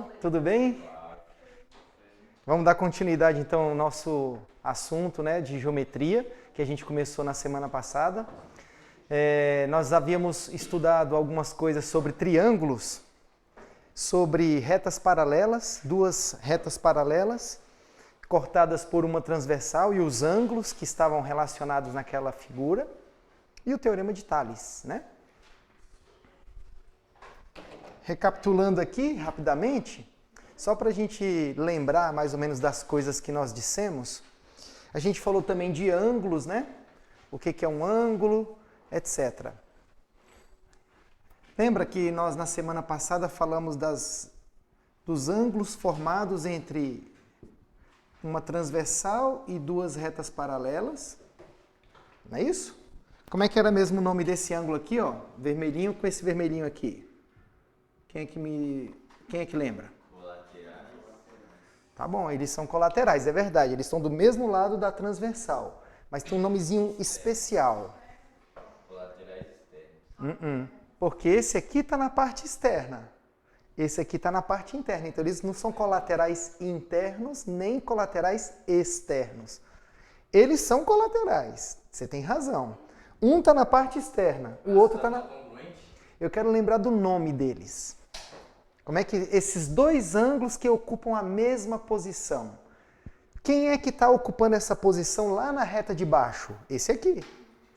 pessoal, tudo bem? Vamos dar continuidade então ao nosso assunto, né, de geometria, que a gente começou na semana passada. Nós havíamos estudado algumas coisas sobre triângulos, sobre retas paralelas, duas retas paralelas, cortadas por uma transversal e os ângulos que estavam relacionados naquela figura, e o teorema de Tales, né? Recapitulando aqui rapidamente, só para a gente lembrar mais ou menos das coisas que nós dissemos, a gente falou também de ângulos, né? O que é um ângulo, etc. Lembra que nós na semana passada falamos dos ângulos formados entre uma transversal e duas retas paralelas? Não é isso? Como é que era mesmo o nome desse ângulo aqui, ó? Vermelhinho com esse vermelhinho aqui. Quem é que lembra? Colaterais. Tá bom, eles são colaterais, é verdade. Eles estão do mesmo lado da transversal, mas tem um nomezinho especial. Colaterais externos. Porque esse aqui está na parte externa. Esse aqui está na parte interna. Então, eles não são colaterais internos nem colaterais externos. Eles são colaterais. Você tem razão. Um está na parte externa, o outro está na... Eu quero lembrar do nome deles. Como é que esses dois ângulos que ocupam a mesma posição? Quem é que está ocupando essa posição lá na reta de baixo? Esse aqui.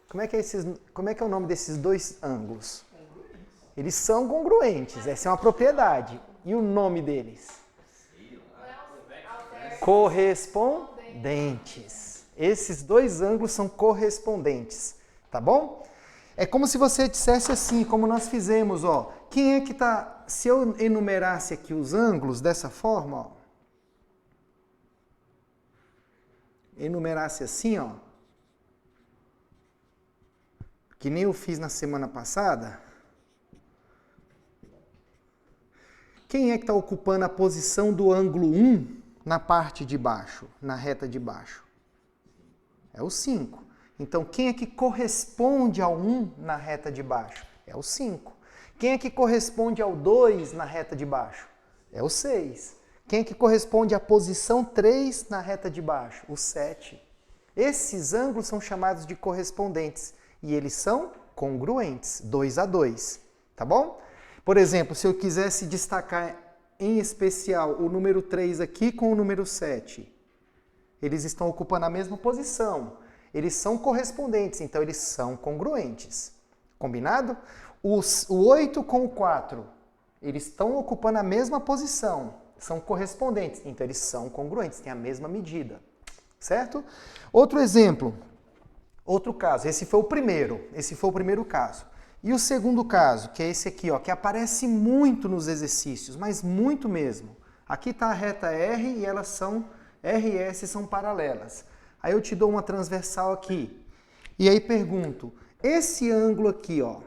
Como é que é o nome desses dois ângulos? Eles são congruentes, essa é uma propriedade. E o nome deles? Correspondentes. Esses dois ângulos são correspondentes, tá bom? É como se você dissesse assim, como nós fizemos, ó. Quem é que está... Se eu enumerasse aqui os ângulos dessa forma, ó. Enumerasse assim, ó. Que nem eu fiz na semana passada. Quem é que está ocupando a posição do ângulo 1 na parte de baixo, na reta de baixo? É o 5. Então, quem é que corresponde ao 1 na reta de baixo? É o 5. Quem é que corresponde ao 2 na reta de baixo? É o 6. Quem é que corresponde à posição 3 na reta de baixo? O 7. Esses ângulos são chamados de correspondentes e eles são congruentes, 2 a 2. Tá bom? Por exemplo, se eu quisesse destacar em especial o número 3 aqui com o número 7, eles estão ocupando a mesma posição. Eles são correspondentes, então eles são congruentes. Combinado? O 8 com o 4, eles estão ocupando a mesma posição. São correspondentes, então eles são congruentes, têm a mesma medida. Certo? Outro exemplo. Outro caso. Esse foi o primeiro caso. E o segundo caso, que é esse aqui, ó, que aparece muito nos exercícios, mas muito mesmo. Aqui está a reta R e elas são, R e S são paralelas. Aí eu te dou uma transversal aqui. E aí pergunto, esse ângulo aqui, ó,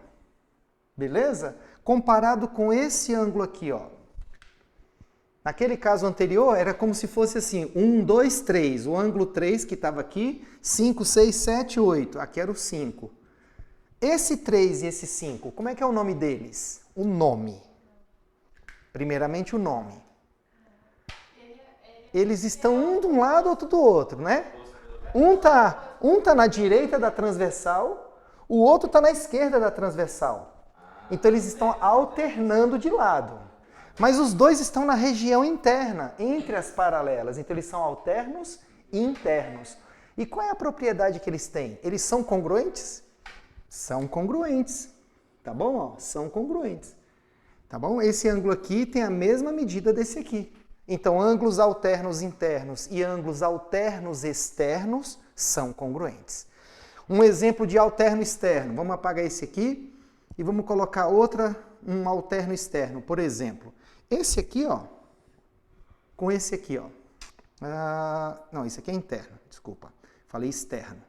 beleza? Comparado com esse ângulo aqui, ó. Naquele caso anterior, era como se fosse assim, 1, 2, 3. O ângulo 3 que estava aqui, 5, 6, 7, 8. Aqui era o 5. Esse 3 e esse 5, como é que é o nome deles? O nome. Primeiramente o nome. Eles estão um de um lado, outro do outro, né? Um tá na direita da transversal, o outro tá na esquerda da transversal. Então eles estão alternando de lado. Mas os dois estão na região interna, entre as paralelas. Então eles são alternos e internos. E qual é a propriedade que eles têm? Eles são congruentes? São congruentes. Tá bom? Ó, são congruentes. Tá bom? Esse ângulo aqui tem a mesma medida desse aqui. Então, ângulos alternos internos e ângulos alternos externos são congruentes. Um exemplo de alterno externo. Vamos apagar esse aqui e vamos colocar um alterno externo. Por exemplo, esse aqui, ó, com esse aqui, ó. Não, esse aqui é interno, desculpa. Falei externo.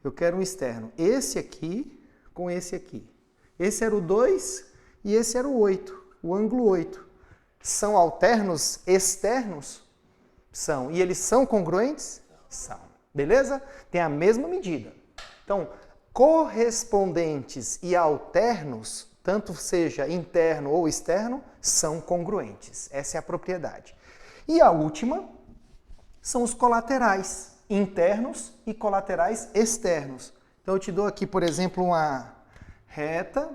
Eu quero um externo. Esse aqui com esse aqui. Esse era o 2 e esse era o 8, o ângulo 8. São alternos externos? São. E eles são congruentes? São. Beleza? Tem a mesma medida. Então, correspondentes e alternos tanto seja interno ou externo, são congruentes. Essa é a propriedade. E a última são os colaterais internos e colaterais externos. Então eu te dou aqui, por exemplo, uma reta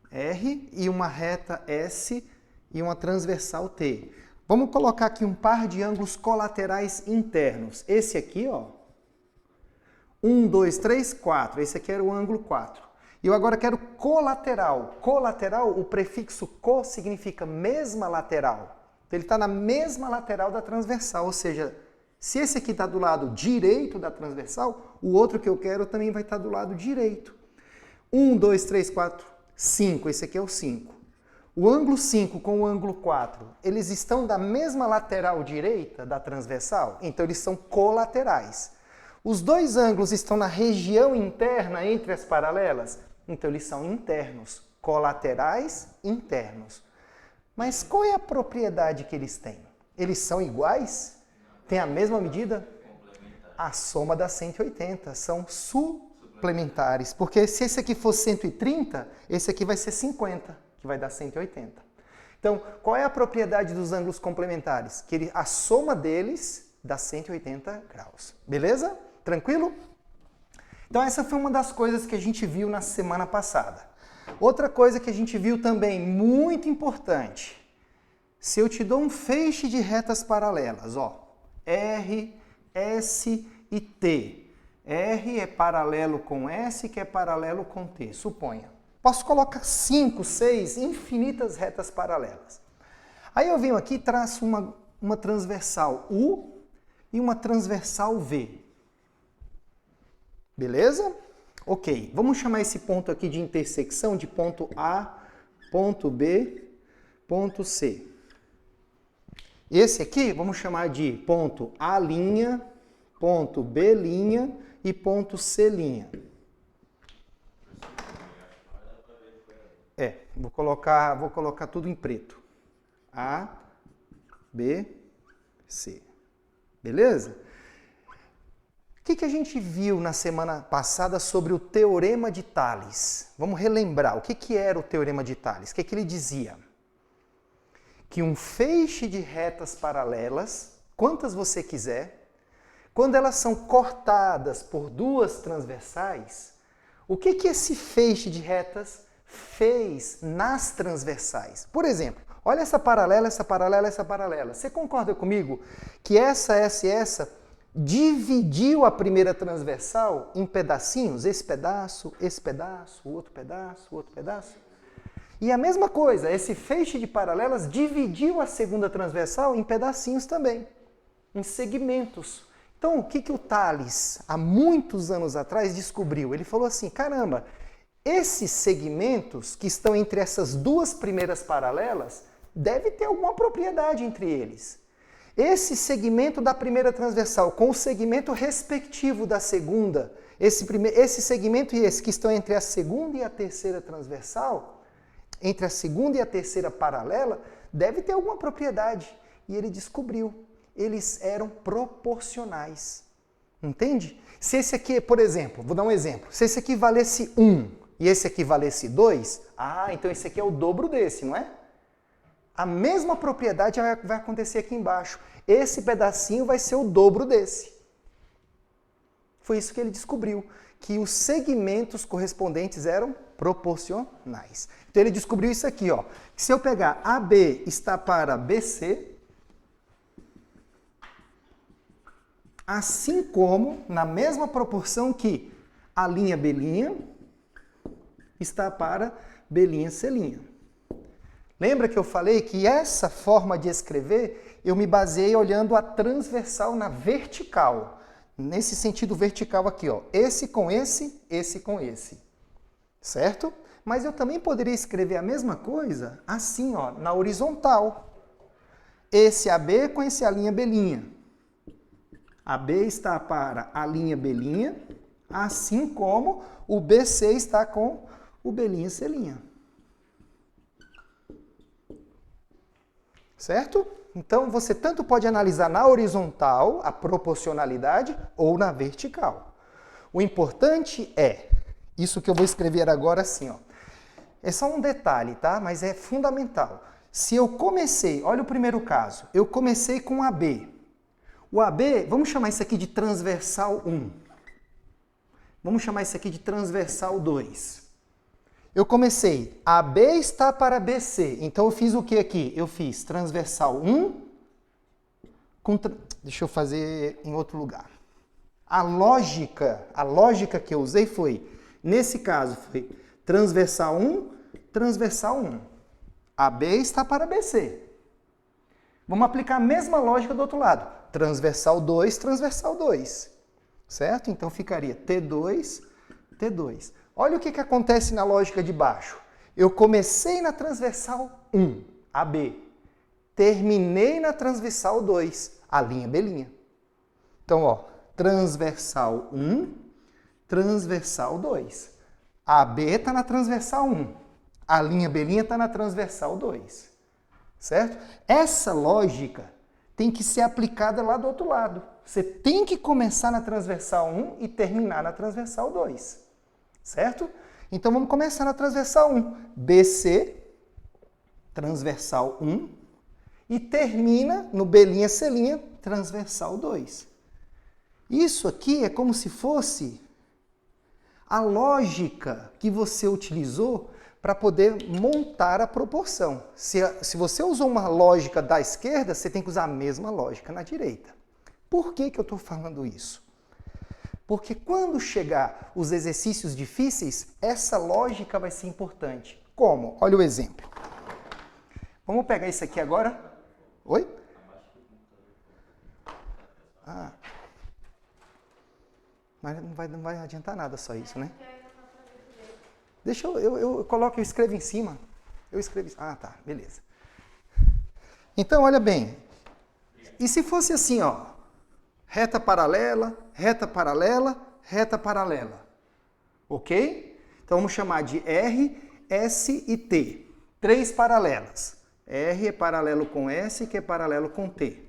R e uma reta S e uma transversal T. Vamos colocar aqui um par de ângulos colaterais internos. Esse aqui, ó, 1, 2, 3, 4. Esse aqui era o ângulo 4. E eu agora quero colateral. Colateral, o prefixo co significa mesma lateral. Então ele está na mesma lateral da transversal, ou seja, se esse aqui está do lado direito da transversal, o outro que eu quero também vai estar do lado direito. 1, 2, 3, 4, 5. Esse aqui é o 5. O ângulo 5 com o ângulo 4, eles estão da mesma lateral direita da transversal? Então eles são colaterais. Os dois ângulos estão na região interna entre as paralelas? Então eles são internos. Colaterais internos. Mas qual é a propriedade que eles têm? Eles são iguais? Tem a mesma medida? A soma das 180. São suplementares. Porque se esse aqui for 130, esse aqui vai ser 50, que vai dar 180. Então, qual é a propriedade dos ângulos complementares? Que a soma deles dá 180 graus. Beleza? Tranquilo? Então essa foi uma das coisas que a gente viu na semana passada. Outra coisa que a gente viu também, muito importante. Se eu te dou um feixe de retas paralelas, ó, R, S e T. R é paralelo com S, que é paralelo com T, suponha. Posso colocar 5, 6, infinitas retas paralelas. Aí eu venho aqui e traço uma transversal U e uma transversal V. Beleza? Ok. Vamos chamar esse ponto aqui de intersecção de ponto A, ponto B, ponto C. Esse aqui vamos chamar de ponto A', ponto B' e ponto C'. Vou colocar tudo em preto. A, B, C. Beleza? O que a gente viu na semana passada sobre o Teorema de Tales? Vamos relembrar. O que era o Teorema de Tales? O que ele dizia? Que um feixe de retas paralelas, quantas você quiser, quando elas são cortadas por duas transversais, o que esse feixe de retas fez nas transversais? Por exemplo, olha essa paralela, essa paralela, essa paralela. Você concorda comigo que essa e essa dividiu a primeira transversal em pedacinhos? Esse pedaço, o outro pedaço, o outro pedaço. E a mesma coisa, esse feixe de paralelas dividiu a segunda transversal em pedacinhos também, em segmentos. Então, o que o Tales, há muitos anos atrás, descobriu? Ele falou assim, caramba, esses segmentos que estão entre essas duas primeiras paralelas, deve ter alguma propriedade entre eles. Esse segmento da primeira transversal com o segmento respectivo da segunda, esse segmento e esse que estão entre a segunda e a terceira transversal, entre a segunda e a terceira paralela, deve ter alguma propriedade. E ele descobriu. Eles eram proporcionais. Entende? Se esse aqui, por exemplo, vou dar um exemplo. Se esse aqui valesse 1 e esse aqui valesse 2, então esse aqui é o dobro desse, não é? A mesma propriedade vai acontecer aqui embaixo. Esse pedacinho vai ser o dobro desse. Foi isso que ele descobriu, que os segmentos correspondentes eram proporcionais. Então ele descobriu isso aqui, ó. Que se eu pegar AB está para BC, assim como na mesma proporção que a linha B' está para B'C'. Lembra que eu falei que essa forma de escrever eu me baseei olhando a transversal na vertical. Nesse sentido vertical aqui, ó. Esse com esse com esse. Certo? Mas eu também poderia escrever a mesma coisa assim, ó, na horizontal. Esse AB com esse A' B'. AB está para a linha B', assim como o BC está com o B'C'. Certo? Então, você tanto pode analisar na horizontal, a proporcionalidade, ou na vertical. O importante é, isso que eu vou escrever agora assim, ó. é só um detalhe, tá? Mas é fundamental. Se eu comecei, olha o primeiro caso, eu comecei com AB. O AB, vamos chamar isso aqui de transversal 1. Vamos chamar isso aqui de transversal 2. Eu comecei, AB está para BC. Então eu fiz o que aqui? Eu fiz transversal 1 com... Deixa eu fazer em outro lugar. A lógica que eu usei foi, nesse caso, foi transversal 1, transversal 1. AB está para BC. Vamos aplicar a mesma lógica do outro lado. Transversal 2, transversal 2. Certo? Então ficaria T2, T2. Olha o que acontece na lógica de baixo. Eu comecei na transversal 1, AB. Terminei na transversal 2, a linha B'. Então, ó, transversal 1, transversal 2. AB está na transversal 1. A linha B' está na transversal 2. Certo? Essa lógica tem que ser aplicada lá do outro lado. Você tem que começar na transversal 1 e terminar na transversal 2. Certo? Então vamos começar na transversal 1. BC, transversal 1, e termina no B', C', transversal 2. Isso aqui é como se fosse a lógica que você utilizou para poder montar a proporção. Se você usou uma lógica da esquerda, você tem que usar a mesma lógica na direita. Por que eu estou falando isso? Porque quando chegar os exercícios difíceis, essa lógica vai ser importante. Como? Olha o exemplo. Vamos pegar isso aqui agora. Oi? Ah. Mas não vai adiantar nada só isso, né? Deixa eu coloco, eu escrevo em cima. Eu escrevo. Ah, tá, beleza. Então, olha bem. E se fosse assim, ó, reta paralela, reta paralela, reta paralela. Ok? Então vamos chamar de R, S e T. 3 paralelas. R é paralelo com S, que é paralelo com T.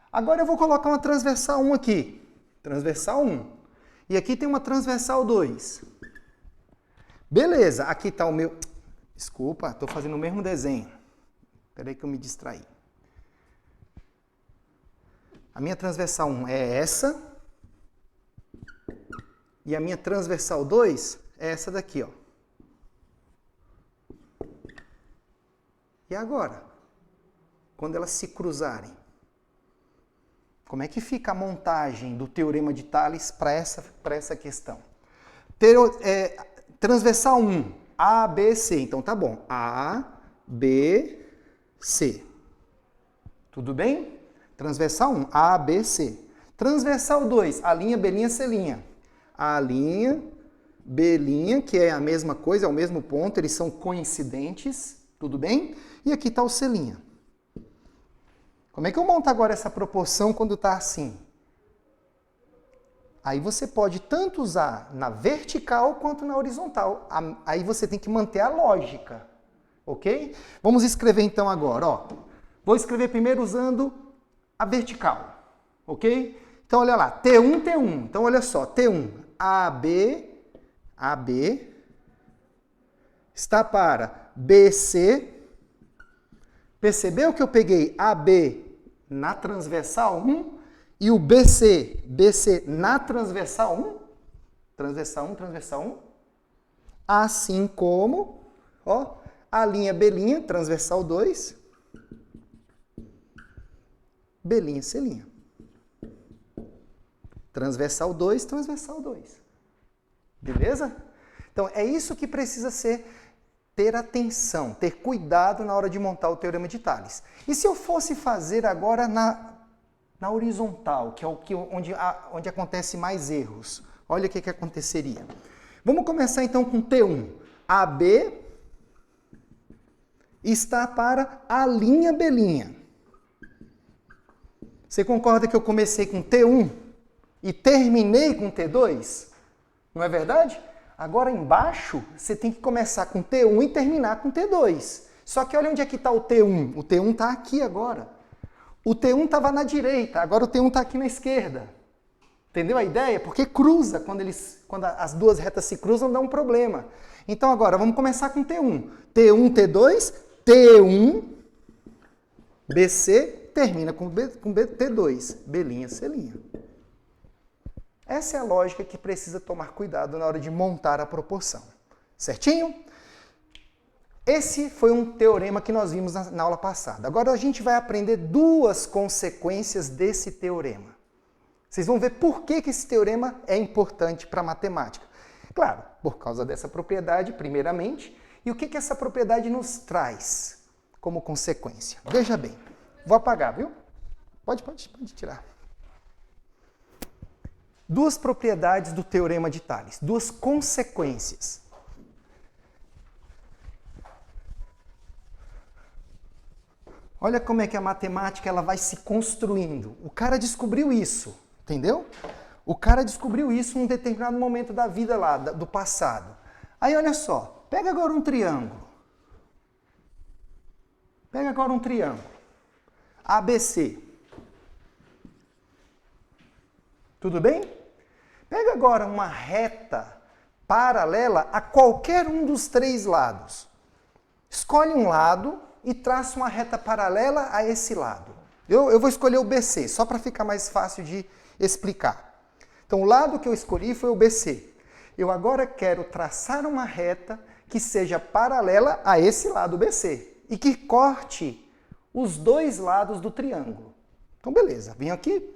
Agora eu vou colocar uma transversal 1 aqui. Transversal 1. E aqui tem uma transversal 2. Beleza, aqui está o meu... Desculpa, estou fazendo o mesmo desenho. Espera aí que eu me distraí. A minha transversal 1 é essa. E a minha transversal 2 é essa daqui, ó. E agora? Quando elas se cruzarem? Como é que fica a montagem do teorema de Tales para essa questão? Transversal 1, A, B, C. Então tá bom. A, B, C. Tudo bem? Transversal 1, A, B, C. Transversal 2, a linha B', C'. A linha B', que é a mesma coisa, é o mesmo ponto, eles são coincidentes. Tudo bem? E aqui está o C'. Como é que eu monto agora essa proporção quando está assim? Aí você pode tanto usar na vertical quanto na horizontal. Aí você tem que manter a lógica, ok? Vamos escrever então agora, ó. Vou escrever primeiro usando a vertical, ok? Então olha lá, T1, T1. Então olha só, T1, AB, AB, está para BC. Percebeu que eu peguei AB na transversal 1? E o BC, BC na transversal 1? Transversal 1, transversal 1. Assim como, ó, a linha B', transversal 2. B', C'. Transversal 2, transversal 2. Beleza? Então, é isso que precisa ter atenção, ter cuidado na hora de montar o teorema de Tales. E se eu fosse fazer agora na horizontal, que é onde acontece mais erros? Olha o que aconteceria. Vamos começar então com T1. AB está para a linha B'. Você concorda que eu comecei com T1 e terminei com T2? Não é verdade? Agora embaixo, você tem que começar com T1 e terminar com T2. Só que olha onde é que está o T1. O T1 está aqui agora. O T1 estava na direita, agora o T1 está aqui na esquerda. Entendeu a ideia? Porque cruza, quando as duas retas se cruzam, dá um problema. Então agora, vamos começar com T1. T1, T2, T1, BC, termina com T2, B', C'. Essa é a lógica que precisa tomar cuidado na hora de montar a proporção. Certinho? Esse foi um teorema que nós vimos na aula passada. Agora a gente vai aprender duas consequências desse teorema. Vocês vão ver por que esse teorema é importante para a matemática. Claro, por causa dessa propriedade, primeiramente, e o que essa propriedade nos traz como consequência. Veja bem, vou apagar, viu? Pode tirar. Duas propriedades do teorema de Tales, duas consequências. Olha como é que a matemática ela vai se construindo. O cara descobriu isso, entendeu? O cara descobriu isso em um determinado momento da vida lá, do passado. Aí olha só, pega agora um triângulo. Pega agora um triângulo. ABC. Tudo bem? Pega agora uma reta paralela a qualquer um dos três lados. Escolhe um lado e traça uma reta paralela a esse lado. Eu vou escolher o BC, só para ficar mais fácil de explicar. Então, o lado que eu escolhi foi o BC. Eu agora quero traçar uma reta que seja paralela a esse lado BC e que corte os dois lados do triângulo. Então, beleza. Vim aqui,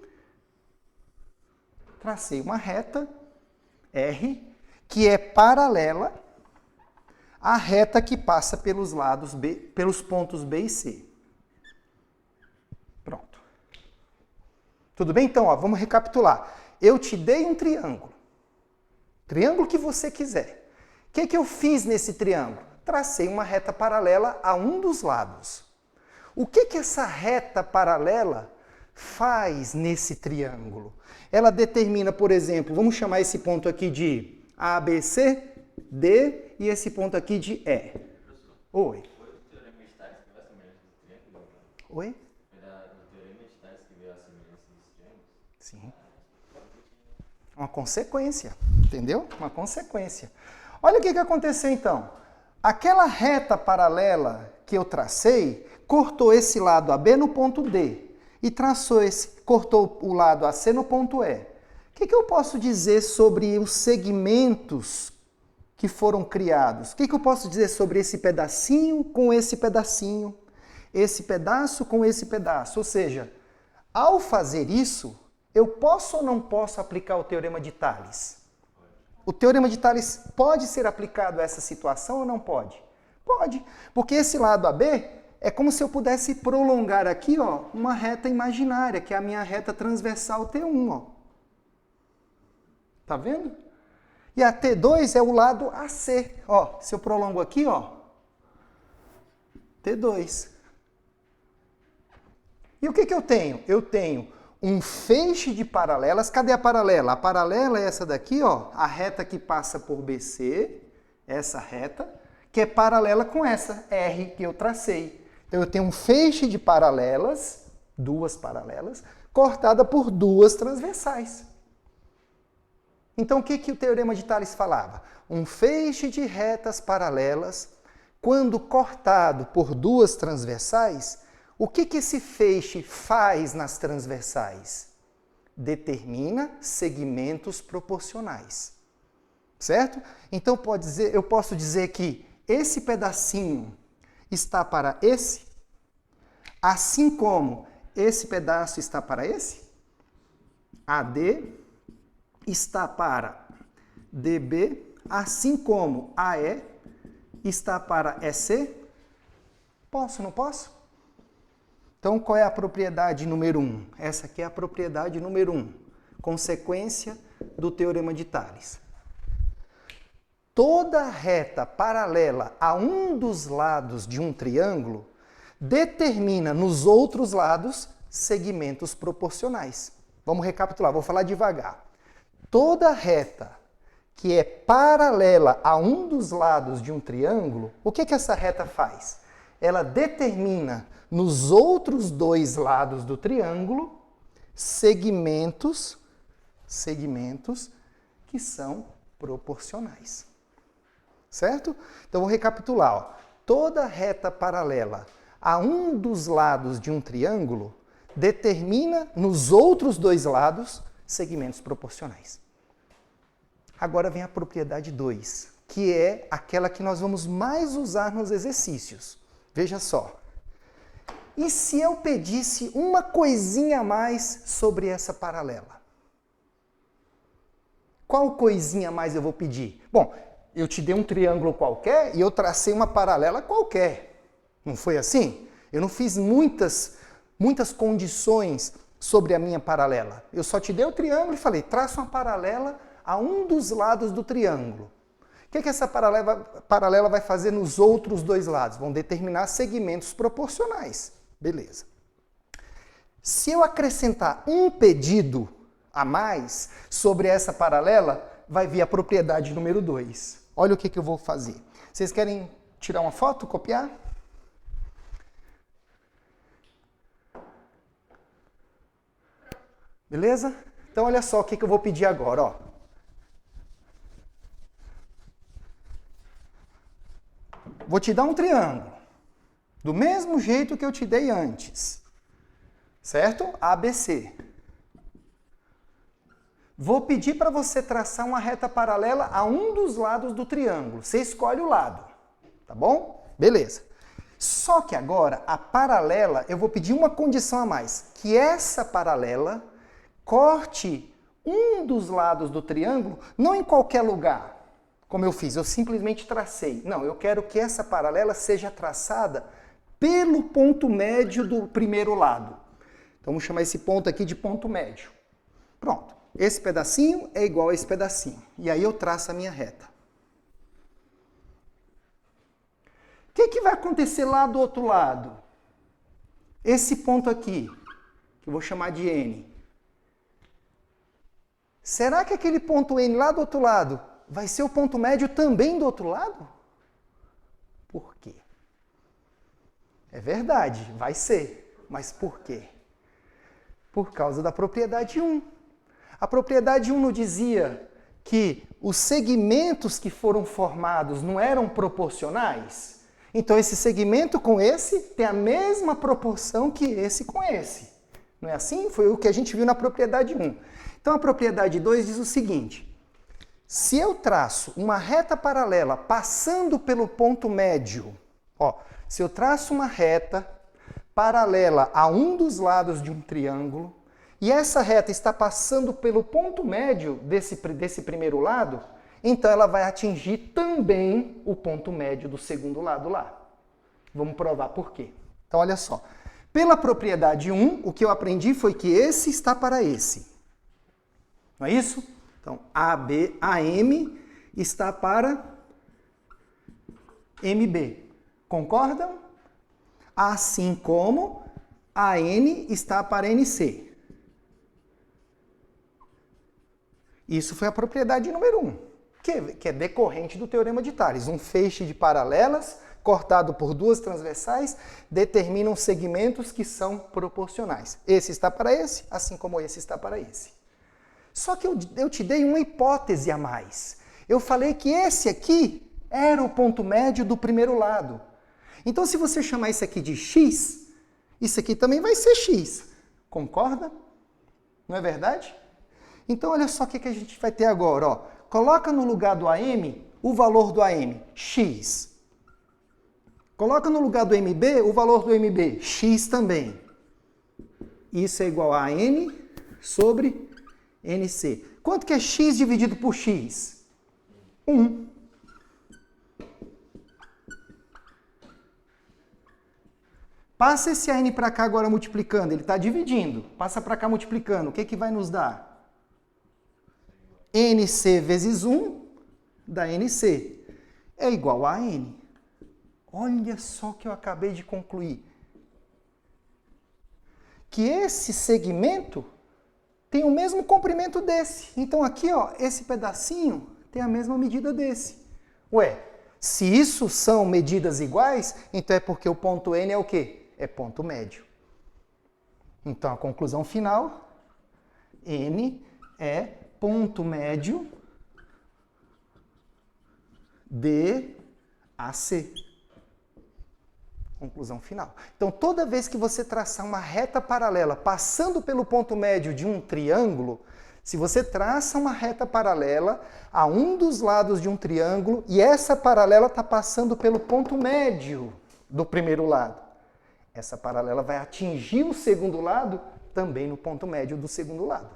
tracei uma reta R que é paralela à reta que passa pelos lados B, pelos pontos B e C. Pronto. Tudo bem? Então, ó, vamos recapitular. Eu te dei um triângulo. Triângulo que você quiser. O que eu fiz nesse triângulo? Tracei uma reta paralela a um dos lados. O que essa reta paralela faz nesse triângulo? Ela determina, por exemplo, vamos chamar esse ponto aqui de ABC, D e esse ponto aqui de E. Oi. Foi o teorema de Tales que veio a semelhança dos triângulos? Oi? Foi do teorema de Tales que veio a semelhança dos triângulos? Sim. Uma consequência, entendeu? Uma consequência. Olha o que aconteceu então. Aquela reta paralela que eu tracei cortou esse lado AB no ponto D e cortou o lado AC no ponto E. O que eu posso dizer sobre os segmentos que foram criados? O que eu posso dizer sobre esse pedacinho com esse pedacinho, esse pedaço com esse pedaço? Ou seja, ao fazer isso, eu posso ou não posso aplicar o teorema de Tales? O teorema de Tales pode ser aplicado a essa situação ou não pode? Pode, porque esse lado AB é como se eu pudesse prolongar aqui, ó, uma reta imaginária, que é a minha reta transversal T1, ó. Tá vendo? E a T2 é o lado AC, ó. Se eu prolongo aqui, ó, T2. E o que eu tenho? Eu tenho um feixe de paralelas. Cadê a paralela? A paralela é essa daqui, ó, a reta que passa por BC, essa reta, que é paralela com essa R que eu tracei. Então eu tenho um feixe de paralelas, duas paralelas, cortada por duas transversais. Então o que o teorema de Tales falava? Um feixe de retas paralelas, quando cortado por duas transversais, o que esse feixe faz nas transversais? Determina segmentos proporcionais. Certo? Então eu posso dizer que esse pedacinho está para esse, assim como esse pedaço está para esse. AD está para DB, assim como AE está para EC. Posso, não posso? Então, qual é a propriedade número 1? Essa aqui é a propriedade número 1. Consequência do teorema de Tales. Toda reta paralela a um dos lados de um triângulo determina nos outros lados segmentos proporcionais. Vamos recapitular, vou falar devagar. Toda reta que é paralela a um dos lados de um triângulo, o que essa reta faz? Ela determina nos outros dois lados do triângulo segmentos segmentos que são proporcionais. Certo? Então, vou recapitular. Ó. Toda reta paralela a um dos lados de um triângulo determina nos outros dois lados segmentos proporcionais. Agora vem a propriedade 2, que é aquela que nós vamos mais usar nos exercícios. Veja só. E se eu pedisse uma coisinha a mais sobre essa paralela? Qual coisinha a mais eu vou pedir? Bom, eu te dei um triângulo qualquer e eu tracei uma paralela qualquer. Não foi assim? Eu não fiz muitas condições sobre a minha paralela. Eu só te dei o triângulo e falei, traça uma paralela a um dos lados do triângulo. O que essa paralela vai fazer nos outros dois lados? Vão determinar segmentos proporcionais. Beleza. Se eu acrescentar um pedido a mais sobre essa paralela, vai vir a propriedade número 2. Olha o que eu vou fazer. Vocês querem tirar uma foto, copiar? Beleza? Então, olha só o que eu vou pedir agora. Ó. Vou te dar um triângulo, do mesmo jeito que eu te dei antes. Certo? ABC. Vou pedir para você traçar uma reta paralela a um dos lados do triângulo. Você escolhe o lado. Tá bom? Beleza. Só que agora, a paralela, eu vou pedir uma condição a mais. Que essa paralela corte um dos lados do triângulo, não em qualquer lugar, como eu fiz, eu simplesmente tracei. Não, eu quero que essa paralela seja traçada pelo ponto médio do primeiro lado. Então, vamos chamar esse ponto aqui de ponto médio. Pronto. Esse pedacinho é igual a esse pedacinho. E aí eu traço a minha reta. O que vai acontecer lá do outro lado? Esse ponto aqui, que eu vou chamar de N. Será que aquele ponto N lá do outro lado vai ser o ponto médio também do outro lado? Por quê? É verdade, vai ser. Mas por quê? Por causa da propriedade 1. A propriedade 1 nos dizia que os segmentos que foram formados não eram proporcionais? Então esse segmento com esse tem a mesma proporção que esse com esse. Não é assim? Foi o que a gente viu na propriedade 1. Então a propriedade 2 diz o seguinte: se eu traço uma reta paralela passando pelo ponto médio, ó, se eu traço uma reta paralela a um dos lados de um triângulo, e essa reta está passando pelo ponto médio desse primeiro lado, então ela vai atingir também o ponto médio do segundo lado lá. Vamos provar por quê. Então olha só, pela propriedade 1, o que eu aprendi foi que esse está para esse. Não é isso? Então, AM está para MB. Concordam? Assim como AN está para NC. Isso foi a propriedade número 1, que é decorrente do Teorema de Tales. Um feixe de paralelas cortado por duas transversais determinam segmentos que são proporcionais. Esse está para esse, assim como esse está para esse. Só que eu te dei uma hipótese a mais. Eu falei que esse aqui era o ponto médio do primeiro lado. Então, se você chamar isso aqui de x, isso aqui também vai ser x. Concorda? Não é verdade? Então, olha só o que a gente vai ter agora. Ó. Coloca no lugar do AM o valor do AM, x. Coloca no lugar do MB o valor do MB, x também. Isso é igual a N sobre NC. Quanto que é x dividido por x? 1. Passa esse AN para cá agora multiplicando. Ele está dividindo. Passa para cá multiplicando. O que vai nos dar? NC vezes 1 da NC é igual a N. Olha só o que eu acabei de concluir. Que esse segmento tem o mesmo comprimento desse. Então aqui, ó, esse pedacinho tem a mesma medida desse. Ué, se isso são medidas iguais, então é porque o ponto N é o quê? É ponto médio. Então a conclusão final, N é ponto médio de AC. Conclusão final. Então, toda vez que você traçar uma reta paralela passando pelo ponto médio de um triângulo, se você traça uma reta paralela a um dos lados de um triângulo e essa paralela está passando pelo ponto médio do primeiro lado, essa paralela vai atingir o segundo lado também no ponto médio do segundo lado.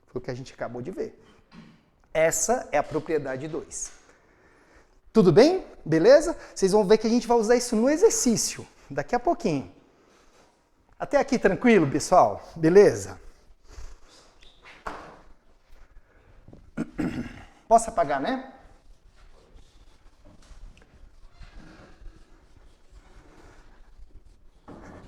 Foi o que a gente acabou de ver. Essa é a propriedade 2. Tudo bem? Beleza? Vocês vão ver que a gente vai usar isso no exercício, daqui a pouquinho. Até aqui tranquilo, pessoal? Beleza? Posso apagar, né?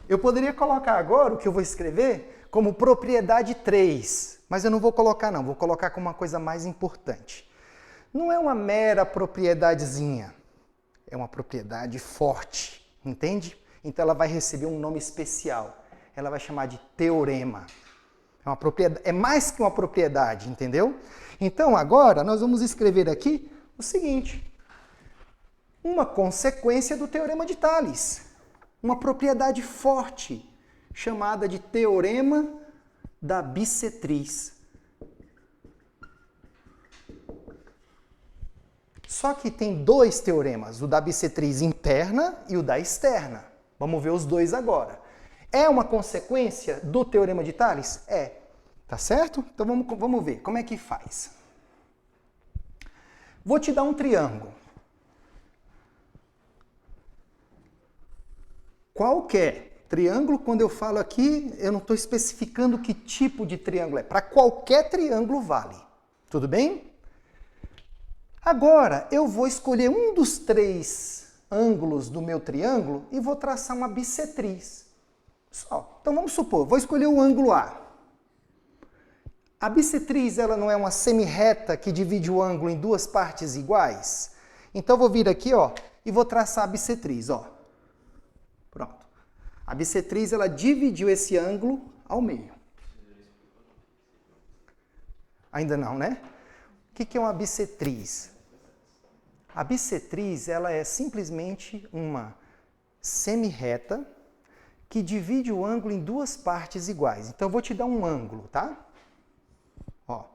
Eu poderia colocar agora o que eu vou escrever como propriedade 3, mas eu não vou colocar não, vou colocar como uma coisa mais importante. Não é uma mera propriedadezinha, é uma propriedade forte, entende? Então ela vai receber um nome especial, ela vai chamar de teorema. É uma propriedade, é mais que uma propriedade, entendeu? Então agora nós vamos escrever aqui o seguinte, uma consequência do teorema de Tales, uma propriedade forte, chamada de teorema da bissetriz. Só que tem dois teoremas, o da bissetriz interna e o da externa. Vamos ver os dois agora. É uma consequência do teorema de Tales? É. Tá certo? Então vamos ver como é que faz. Vou te dar um triângulo. Qualquer triângulo, quando eu falo aqui, eu não estou especificando que tipo de triângulo é. Para qualquer triângulo vale. Tudo bem? Agora, eu vou escolher um dos 3 ângulos do meu triângulo e vou traçar uma bissetriz. Só. Então vamos supor, vou escolher o ângulo A. A bissetriz, ela não é uma semirreta que divide o ângulo em 2 partes iguais? Então eu vou vir aqui, ó, e vou traçar a bissetriz, ó. Pronto. A bissetriz, ela dividiu esse ângulo ao meio. Ainda não, né? O que é uma bissetriz? A bissetriz, ela é simplesmente uma semirreta que divide o ângulo em 2 partes iguais. Então eu vou te dar um ângulo, tá? Ó,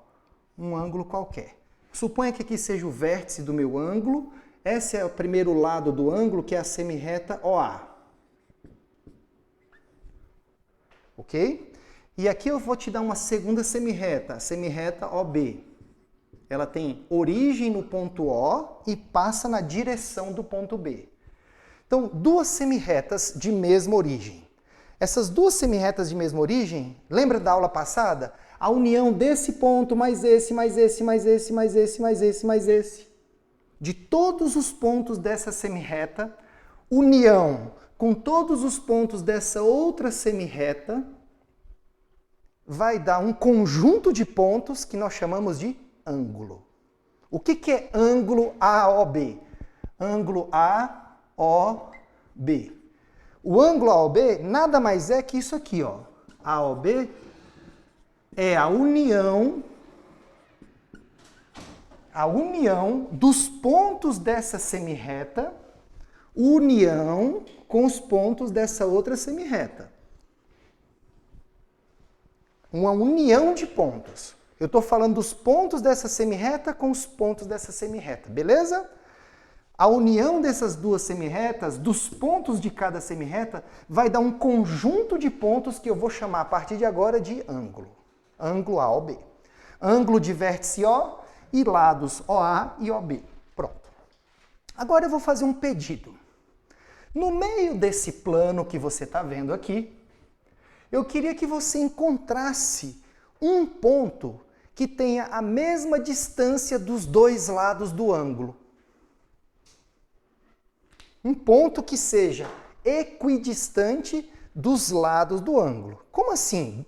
um ângulo qualquer. Suponha que aqui seja o vértice do meu ângulo. Esse é o primeiro lado do ângulo, que é a semirreta OA. Ok? E aqui eu vou te dar uma segunda semirreta, a semirreta OB. Ela tem origem no ponto O e passa na direção do ponto B. Então, 2 semirretas de mesma origem. Essas 2 semirretas de mesma origem, lembra da aula passada? A união desse ponto mais esse, mais esse, mais esse, mais esse, mais esse, mais esse. De todos os pontos dessa semirreta, união com todos os pontos dessa outra semirreta, vai dar um conjunto de pontos que nós chamamos de ângulo. O que é ângulo AOB? Ângulo AOB. O ângulo AOB nada mais é que isso aqui, ó. AOB é a união dos pontos dessa semirreta, união com os pontos dessa outra semirreta. Uma união de pontos. Eu estou falando dos pontos dessa semirreta com os pontos dessa semirreta, beleza? A união dessas 2 semirretas, dos pontos de cada semirreta, vai dar um conjunto de pontos que eu vou chamar a partir de agora de ângulo. Ângulo AOB. Ângulo de vértice O e lados OA e OB. Pronto. Agora eu vou fazer um pedido. No meio desse plano que você está vendo aqui, eu queria que você encontrasse um ponto que tenha a mesma distância dos 2 lados do ângulo. Um ponto que seja equidistante dos lados do ângulo. Como assim?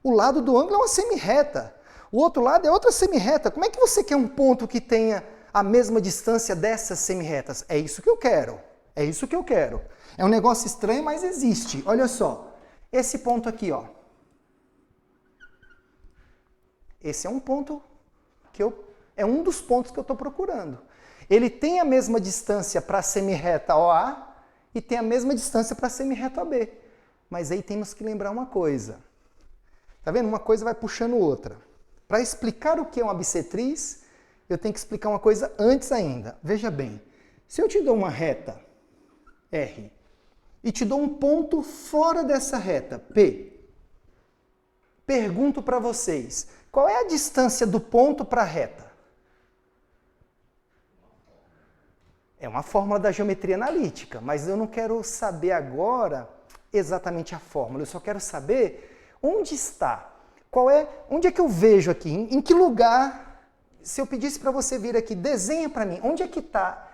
O lado do ângulo é uma semirreta. O outro lado é outra semirreta. Como é que você quer um ponto que tenha a mesma distância dessas semirretas? É isso que eu quero. É isso que eu quero. É um negócio estranho, mas existe. Olha só. Esse ponto aqui, ó. Esse é um ponto é um dos pontos que eu estou procurando. Ele tem a mesma distância para a semirreta OA e tem a mesma distância para a semirreta OB. Mas aí temos que lembrar uma coisa. Tá vendo? Uma coisa vai puxando outra. Para explicar o que é uma bissetriz, eu tenho que explicar uma coisa antes ainda. Veja bem, se eu te dou uma reta R e te dou um ponto fora dessa reta, P, pergunto para vocês, qual é a distância do ponto para a reta? É uma fórmula da geometria analítica, mas eu não quero saber agora exatamente a fórmula, eu só quero saber onde está. Onde é que eu vejo aqui? Em que lugar, se eu pedisse para você vir aqui, desenha para mim, onde é que está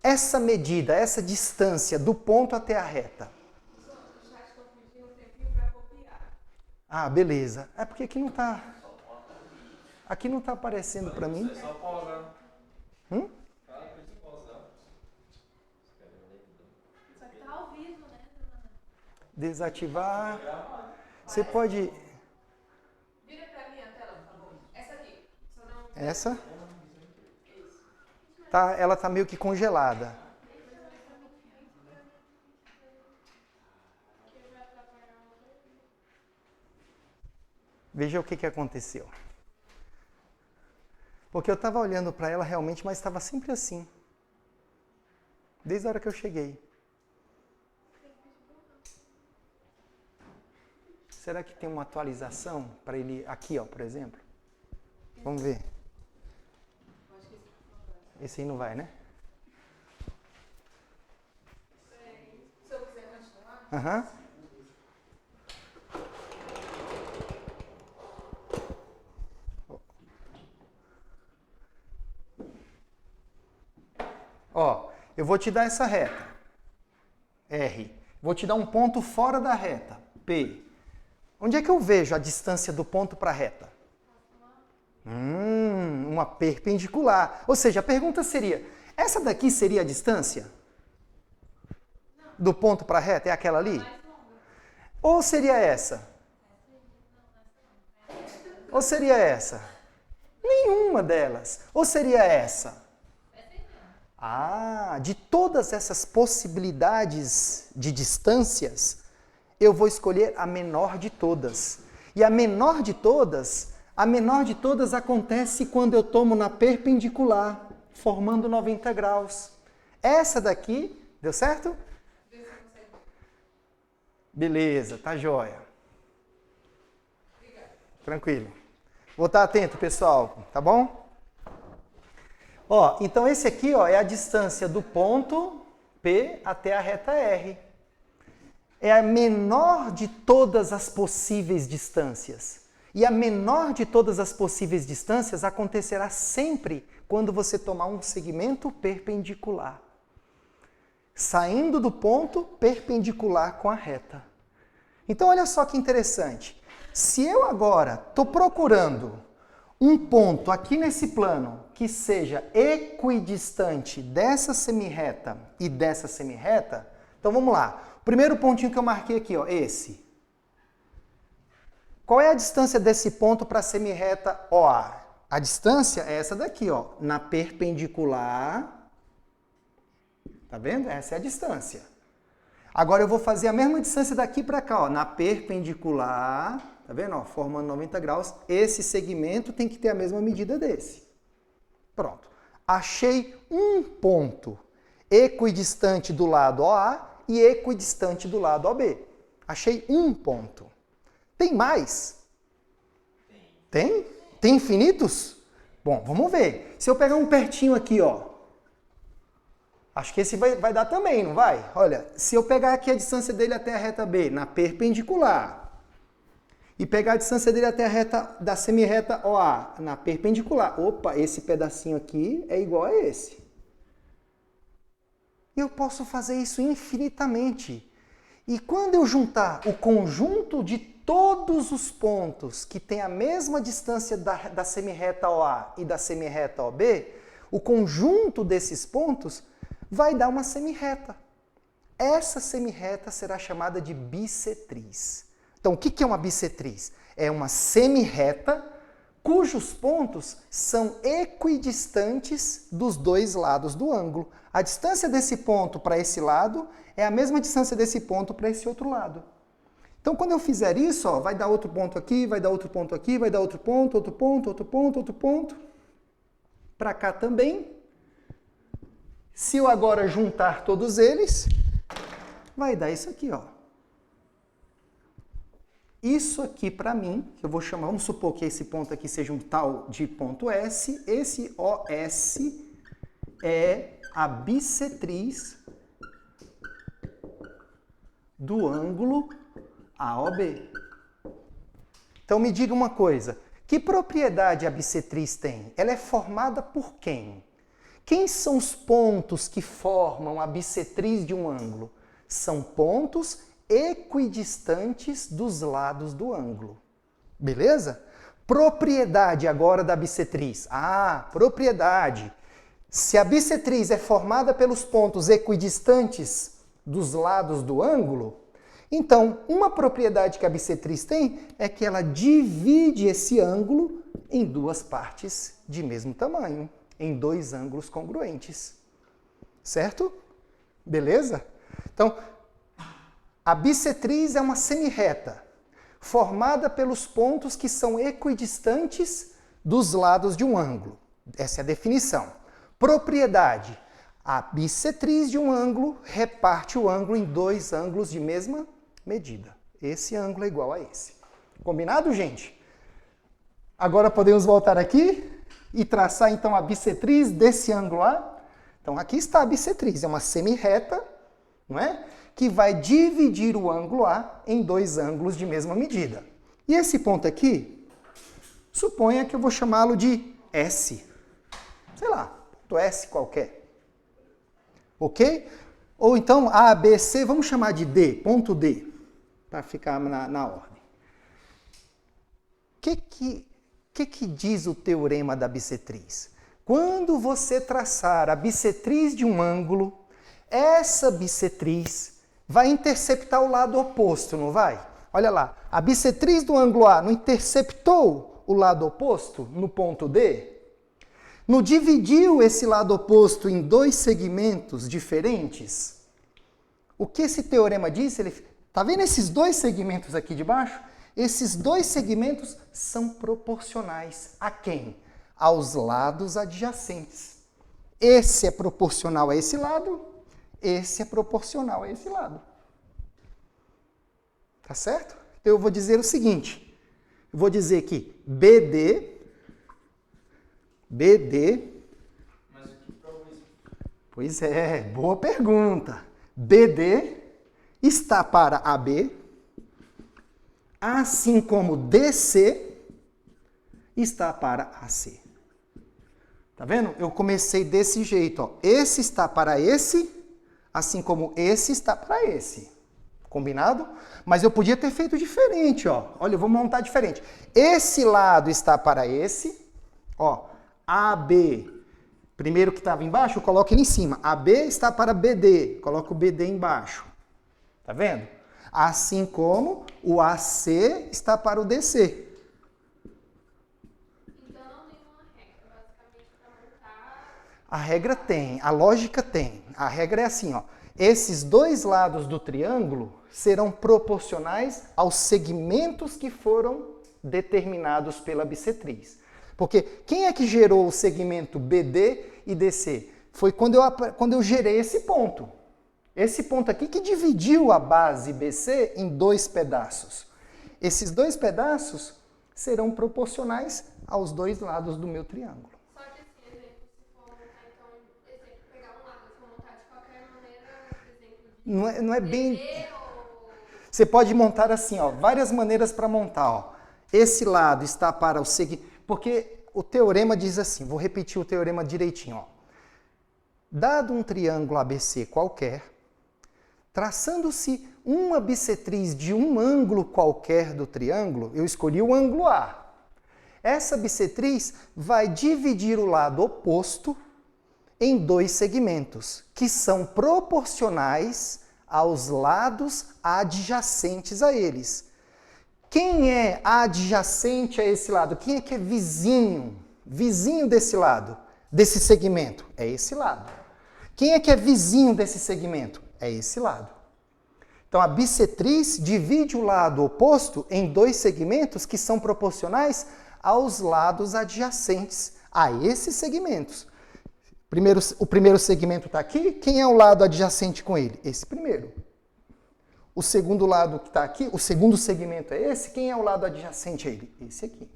essa medida, essa distância do ponto até a reta? Ah, beleza. É porque aqui não está... Aqui não está aparecendo para mim. Desativar. Você pode... Vira para mim a tela, por favor. Essa aqui. Essa? Tá, ela está meio que congelada. Veja o que aconteceu. Porque eu estava olhando para ela realmente, mas estava sempre assim. Desde a hora que eu cheguei. Será que tem uma atualização para ele aqui, ó, por exemplo? Vamos ver. Esse aí não vai, né? Se eu quiser continuar. Aham. Ó, eu vou te dar essa reta, R. Vou te dar um ponto fora da reta, P. Onde é que eu vejo a distância do ponto para a reta? Uma perpendicular. Ou seja, a pergunta seria, essa daqui seria a distância? Do ponto para a reta? É aquela ali? Ou seria essa? Ou seria essa? Nenhuma delas. Ou seria essa? Ah, de todas essas possibilidades de distâncias, eu vou escolher a menor de todas. E a menor de todas acontece quando eu tomo na perpendicular, formando 90 graus. Essa daqui, deu certo? Beleza, tá jóia. Tranquilo. Vou estar atento, pessoal, tá bom? Ó, então esse aqui, ó, é a distância do ponto P até a reta R. É a menor de todas as possíveis distâncias. E a menor de todas as possíveis distâncias acontecerá sempre quando você tomar um segmento perpendicular. Saindo do ponto perpendicular com a reta. Então olha só que interessante. Se eu agora estou procurando um ponto aqui nesse plano que seja equidistante dessa semirreta e dessa semirreta, então vamos lá. O primeiro pontinho que eu marquei aqui, ó, esse. Qual é a distância desse ponto para a semirreta OA? A distância é essa daqui, ó, na perpendicular. Tá vendo? Essa é a distância. Agora eu vou fazer a mesma distância daqui para cá, ó, na perpendicular. Tá vendo? Ó, formando 90 graus. Esse segmento tem que ter a mesma medida desse. Pronto. Achei um ponto equidistante do lado OA e equidistante do lado OB. Achei um ponto. Tem mais? Tem? Tem infinitos? Bom, vamos ver. Se eu pegar um pertinho aqui, ó. Acho que esse vai dar também, não vai? Olha, se eu pegar aqui a distância dele até a reta B, na perpendicular, e pegar a distância dele até a reta da semirreta OA, na perpendicular. Opa, esse pedacinho aqui é igual a esse. Eu posso fazer isso infinitamente. E quando eu juntar o conjunto de todos os pontos que têm a mesma distância da semirreta OA e da semirreta OB, o conjunto desses pontos vai dar uma semirreta. Essa semirreta será chamada de bissetriz. Então, o que é uma bissetriz? É uma semirreta cujos pontos são equidistantes dos dois lados do ângulo. A distância desse ponto para esse lado é a mesma distância desse ponto para esse outro lado. Então, quando eu fizer isso, ó, vai dar outro ponto aqui, vai dar outro ponto aqui, vai dar outro ponto, outro ponto, outro ponto, outro ponto. Para cá também. Se eu agora juntar todos eles, vai dar isso aqui, ó. Isso aqui para mim, que eu vou chamar, vamos supor que esse ponto aqui seja um tal de ponto S. Esse OS é a bissetriz do ângulo AOB. Então me diga uma coisa, que propriedade a bissetriz tem? Ela é formada por quem? Quem são os pontos que formam a bissetriz de um ângulo? São pontos equidistantes dos lados do ângulo. Beleza? Propriedade agora da bissetriz. Ah, propriedade. Se a bissetriz é formada pelos pontos equidistantes dos lados do ângulo, então, uma propriedade que a bissetriz tem é que ela divide esse ângulo em duas partes de mesmo tamanho, em dois ângulos congruentes. Certo? Beleza? Então, a bissetriz é uma semirreta, formada pelos pontos que são equidistantes dos lados de um ângulo. Essa é a definição. Propriedade. A bissetriz de um ângulo reparte o ângulo em dois ângulos de mesma medida. Esse ângulo é igual a esse. Combinado, gente? Agora podemos voltar aqui e traçar então a bissetriz desse ângulo A. Então aqui está a bissetriz, é uma semirreta, não é? Que vai dividir o ângulo A em dois ângulos de mesma medida. E esse ponto aqui, suponha que eu vou chamá-lo de S. Sei lá, ponto S qualquer. Ok? Ou então A, B, C, vamos chamar de D, ponto D, para ficar na ordem. O que diz o teorema da bissetriz? Quando você traçar a bissetriz de um ângulo, essa bissetriz vai interceptar o lado oposto, não vai? Olha lá, a bissetriz do ângulo A não interceptou o lado oposto no ponto D? Não dividiu esse lado oposto em dois segmentos diferentes? O que esse teorema diz? Está vendo esses dois segmentos aqui de baixo? Esses dois segmentos são proporcionais a quem? Aos lados adjacentes. Esse é proporcional a esse lado, esse é proporcional a esse lado. Tá certo? Então eu vou dizer o seguinte, eu vou dizer que BD... Mas o que prova isso? Pois é, boa pergunta. BD está para AB, assim como DC está para AC. Tá vendo? Eu comecei desse jeito, ó. Esse está para esse, assim como esse está para esse. Combinado? Mas eu podia ter feito diferente, ó. Olha, eu vou montar diferente. Esse lado está para esse, ó. AB, primeiro que estava embaixo, eu coloco ele em cima. AB está para BD, coloco o BD embaixo. Tá vendo? Assim como o AC está para o DC. Então não tem uma regra, basicamente, para montar. A regra tem, a lógica tem. A regra é assim, ó. Esses dois lados do triângulo serão proporcionais aos segmentos que foram determinados pela bissetriz. Porque quem é que gerou o segmento BD e DC? Foi quando eu gerei esse ponto. Esse ponto aqui que dividiu a base BC em dois pedaços. Esses dois pedaços serão proporcionais aos dois lados do meu triângulo. Só que esse exemplo, se for montar, então, exemplo, pegar um lado, se for montar de qualquer maneira, exemplo de Não é bem... BD ou... Você pode montar assim, ó, várias maneiras para montar, ó. Esse lado está para o segmento... Porque o teorema diz assim, vou repetir o teorema direitinho, ó. Dado um triângulo ABC qualquer, traçando-se uma bissetriz de um ângulo qualquer do triângulo, eu escolhi o ângulo A. Essa bissetriz vai dividir o lado oposto em dois segmentos, que são proporcionais aos lados adjacentes a eles. Quem é adjacente a esse lado? Quem é que é vizinho? Vizinho desse lado, desse segmento? É esse lado. Quem é que é vizinho desse segmento? É esse lado. Então, a bissetriz divide o lado oposto em dois segmentos que são proporcionais aos lados adjacentes a esses segmentos. O primeiro segmento está aqui. Quem é o lado adjacente com ele? Esse primeiro. O segundo lado que está aqui, o segundo segmento é esse. Quem é o lado adjacente a ele? Esse aqui.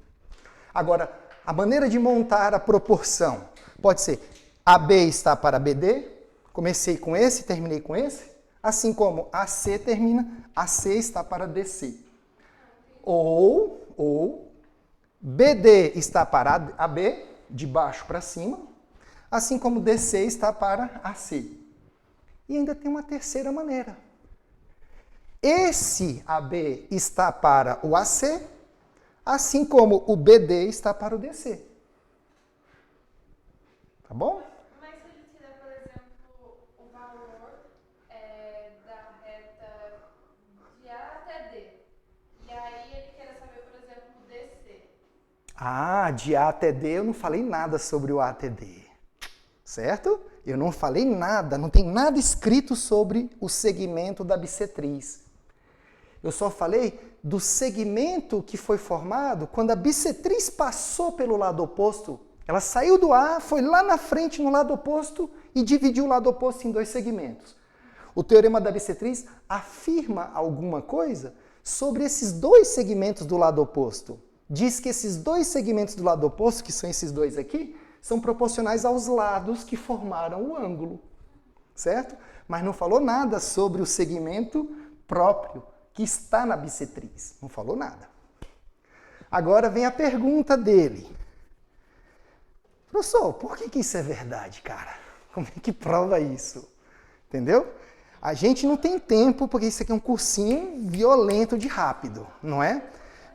Agora, a maneira de montar a proporção pode ser AB está para BD. Comecei com esse, terminei com esse. Assim como AC termina, AC está para DC. Ou BD está para AB, de baixo para cima, assim como DC está para AC. E ainda tem uma terceira maneira. Esse AB está para o AC, assim como o BD está para o DC. Tá bom? Mas se ele tiver, por exemplo, o valor da reta de A até D, e aí ele quer saber, por exemplo, o DC. Ah, de A até D eu não falei nada sobre o A até D. Certo? Eu não falei nada, não tem nada escrito sobre o segmento da bissetriz. Eu só falei do segmento que foi formado quando a bissetriz passou pelo lado oposto. Ela saiu do A, foi lá na frente no lado oposto e dividiu o lado oposto em dois segmentos. O teorema da bissetriz afirma alguma coisa sobre esses dois segmentos do lado oposto. Diz que esses dois segmentos do lado oposto, que são esses dois aqui, são proporcionais aos lados que formaram o ângulo. Certo? Mas não falou nada sobre o segmento próprio que está na bissetriz. Não falou nada. Agora vem a pergunta dele. Professor, por que isso é verdade, cara? Como é que prova isso? Entendeu? A gente não tem tempo, porque isso aqui é um cursinho violento de rápido, não é?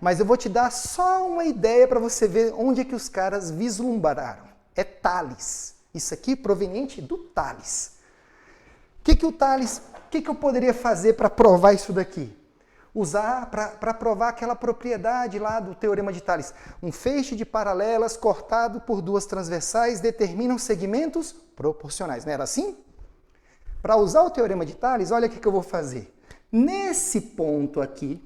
Mas eu vou te dar só uma ideia para você ver onde é que os caras vislumbraram. É Tales. Isso aqui proveniente do Tales. O que eu poderia fazer para provar isso daqui? Usar para provar aquela propriedade lá do teorema de Tales. Um feixe de paralelas cortado por duas transversais determinam segmentos proporcionais. Não era assim? Para usar o teorema de Tales, olha o que eu vou fazer. Nesse ponto aqui,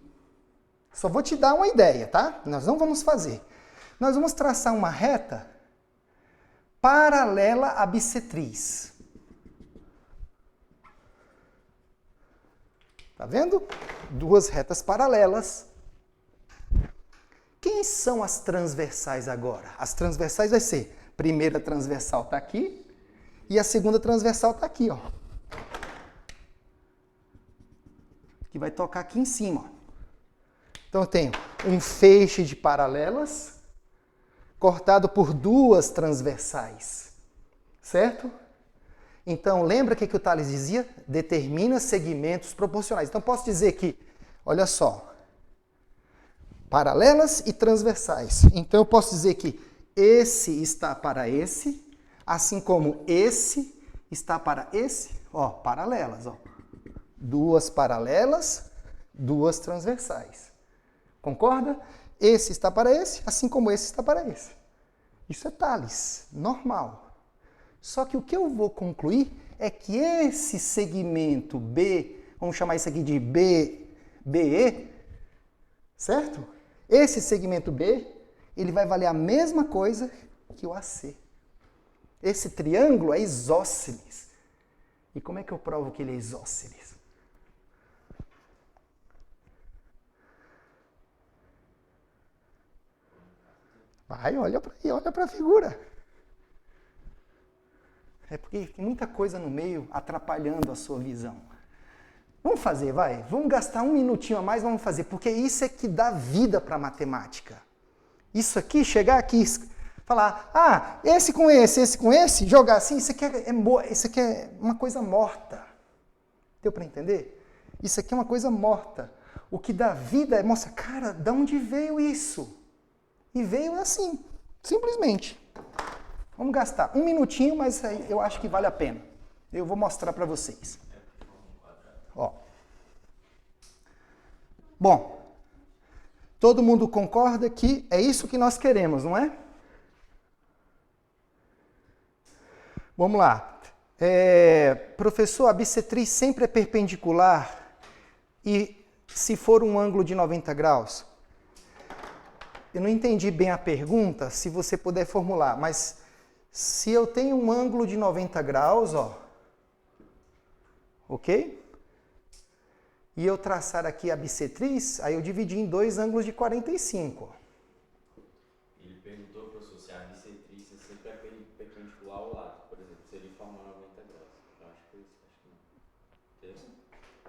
só vou te dar uma ideia, tá? Nós não vamos fazer. Nós vamos traçar uma reta paralela à bissetriz. Tá vendo? Duas retas paralelas. Quem são as transversais agora? As transversais vai ser, primeira transversal está aqui e a segunda transversal está aqui, ó. Que vai tocar aqui em cima. Então eu tenho um feixe de paralelas cortado por duas transversais. Certo? Então, lembra o que o Tales dizia? Determina segmentos proporcionais. Então, posso dizer que, olha só, paralelas e transversais. Então, eu posso dizer que esse está para esse, assim como esse está para esse, ó, paralelas, ó. Duas paralelas, duas transversais. Concorda? Esse está para esse, assim como esse está para esse. Isso é Tales, normal. Só que o que eu vou concluir é que esse segmento B, vamos chamar isso aqui de BE, certo? Esse segmento B, ele vai valer a mesma coisa que o AC. Esse triângulo é isósceles. E como é que eu provo que ele é isósceles? Vai, olha para a figura. É porque tem muita coisa no meio atrapalhando a sua visão. Vamos fazer, vai. Vamos gastar um minutinho a mais, vamos fazer. Porque isso é que dá vida para a matemática. Isso aqui, chegar aqui, falar, esse com esse, jogar assim, isso aqui é uma coisa morta. Deu para entender? Isso aqui é uma coisa morta. O que dá vida é mostrar, cara, de onde veio isso? E veio assim, simplesmente. Vamos gastar um minutinho, mas eu acho que vale a pena. Eu vou mostrar para vocês. Ó. Bom, Todo mundo concorda que é isso que nós queremos, não é? Vamos lá. Professor, a bissetriz sempre é perpendicular e se for um ângulo de 90 graus? Eu não entendi bem a pergunta, se você puder formular, mas se eu tenho um ângulo de 90 graus, ó, ok? E eu traçar aqui a bissetriz, aí eu dividi em dois ângulos de 45. Ele perguntou, professor, se a bissetriz sempre é perpendicular ao lado. Por exemplo, se ele forma 90 graus. Eu acho que é isso,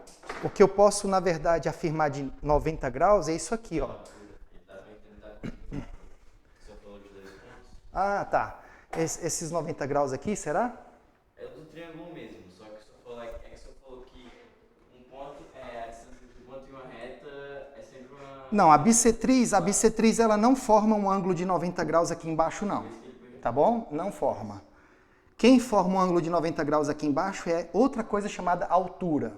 acho que não. O que eu posso, na verdade, afirmar de 90 graus é isso aqui, ó. Ele está tentando. O senhor falou de 2 pontos? Ah, tá. Esses 90 graus aqui, será? É do triângulo mesmo, só que o senhor falou, que o senhor falou que um ponto a distância entre um ponto e uma reta é sempre uma... Não, a bissetriz ela não forma um ângulo de 90 graus aqui embaixo, não. Tá bom? Não forma. Quem forma um ângulo de 90 graus aqui embaixo é outra coisa chamada altura.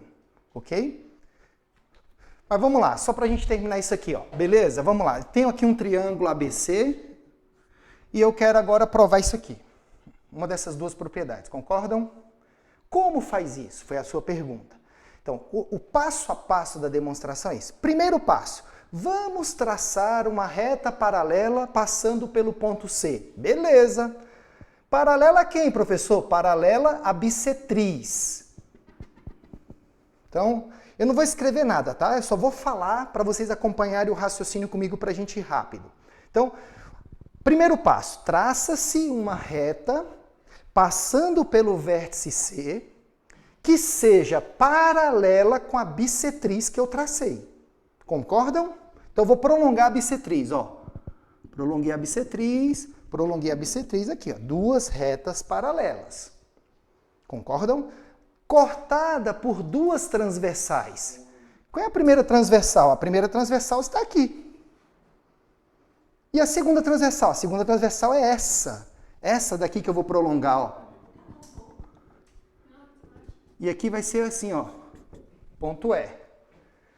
Ok? Mas vamos lá, só pra gente terminar isso aqui, ó. Beleza? Vamos lá. Tenho aqui um triângulo ABC e eu quero agora provar isso aqui. Uma dessas duas propriedades, concordam? Como faz isso? Foi a sua pergunta. Então, o passo a passo da demonstração é esse. Primeiro passo, vamos traçar uma reta paralela passando pelo ponto C. Beleza. Paralela a quem, professor? Paralela à bissetriz. Então, eu não vou escrever nada, tá? Eu só vou falar para vocês acompanharem o raciocínio comigo para a gente ir rápido. Então, primeiro passo, traça-se uma reta passando pelo vértice C que seja paralela com a bissetriz que eu tracei. Concordam? Então, eu vou prolongar a bissetriz, ó. Prolonguei a bissetriz aqui, ó. Duas retas paralelas. Concordam? Cortada por duas transversais. Qual é a primeira transversal? A primeira transversal está aqui. E a segunda transversal? A segunda transversal é essa. Essa daqui que eu vou prolongar, ó. E aqui vai ser assim, ó. Ponto E.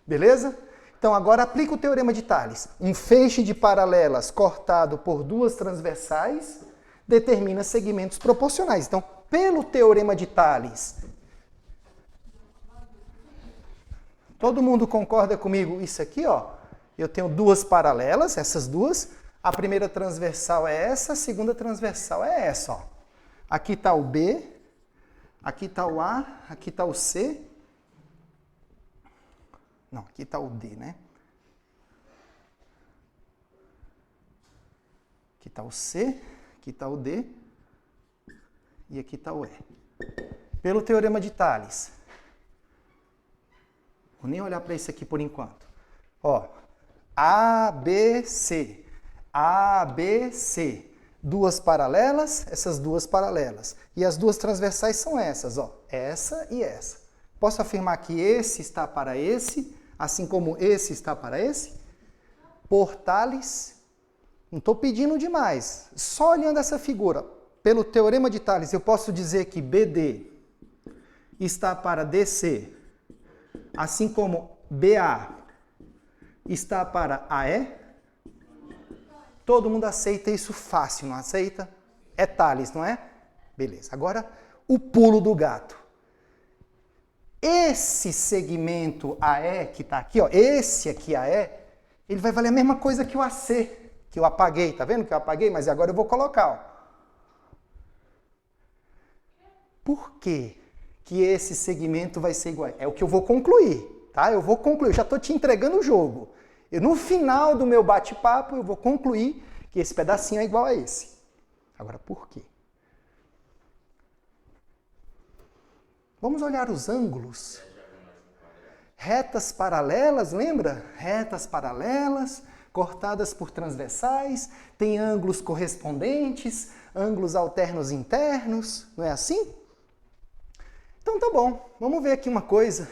Beleza? Então, agora aplica o teorema de Tales. Um feixe de paralelas cortado por duas transversais determina segmentos proporcionais. Então, pelo teorema de Tales, todo mundo concorda comigo? Isso aqui, ó. Eu tenho duas paralelas, essas duas. A primeira transversal é essa, a segunda transversal é essa, ó. Aqui está o B, aqui está o A, aqui está o C. Não, aqui está o D, né? Aqui está o C, aqui está o D e aqui está o E. Pelo teorema de Tales. Vou nem olhar para isso aqui por enquanto. Ó, ABC. ABC. Duas paralelas, essas duas paralelas. E as duas transversais são essas, ó. Essa e essa. Posso afirmar que esse está para esse, assim como esse está para esse? Por Tales, não estou pedindo demais. Só olhando essa figura, pelo teorema de Tales, eu posso dizer que BD está para DC, assim como BA está para AE. Todo mundo aceita isso fácil, não aceita? É Tales, não é? Beleza. Agora, o pulo do gato. Esse segmento AE que está aqui, ó, esse aqui AE, ele vai valer a mesma coisa que o AC, que eu apaguei. Tá vendo que eu apaguei? Mas agora eu vou colocar, ó. Por quê que esse segmento vai ser igual? É o que eu vou concluir, tá? Eu vou concluir, eu já estou te entregando o jogo. No final do meu bate-papo, eu vou concluir que esse pedacinho é igual a esse. Agora, por quê? Vamos olhar os ângulos. Retas paralelas, lembra? Retas paralelas, cortadas por transversais, tem ângulos correspondentes, ângulos alternos internos, não é assim? Então tá bom, vamos ver aqui uma coisa.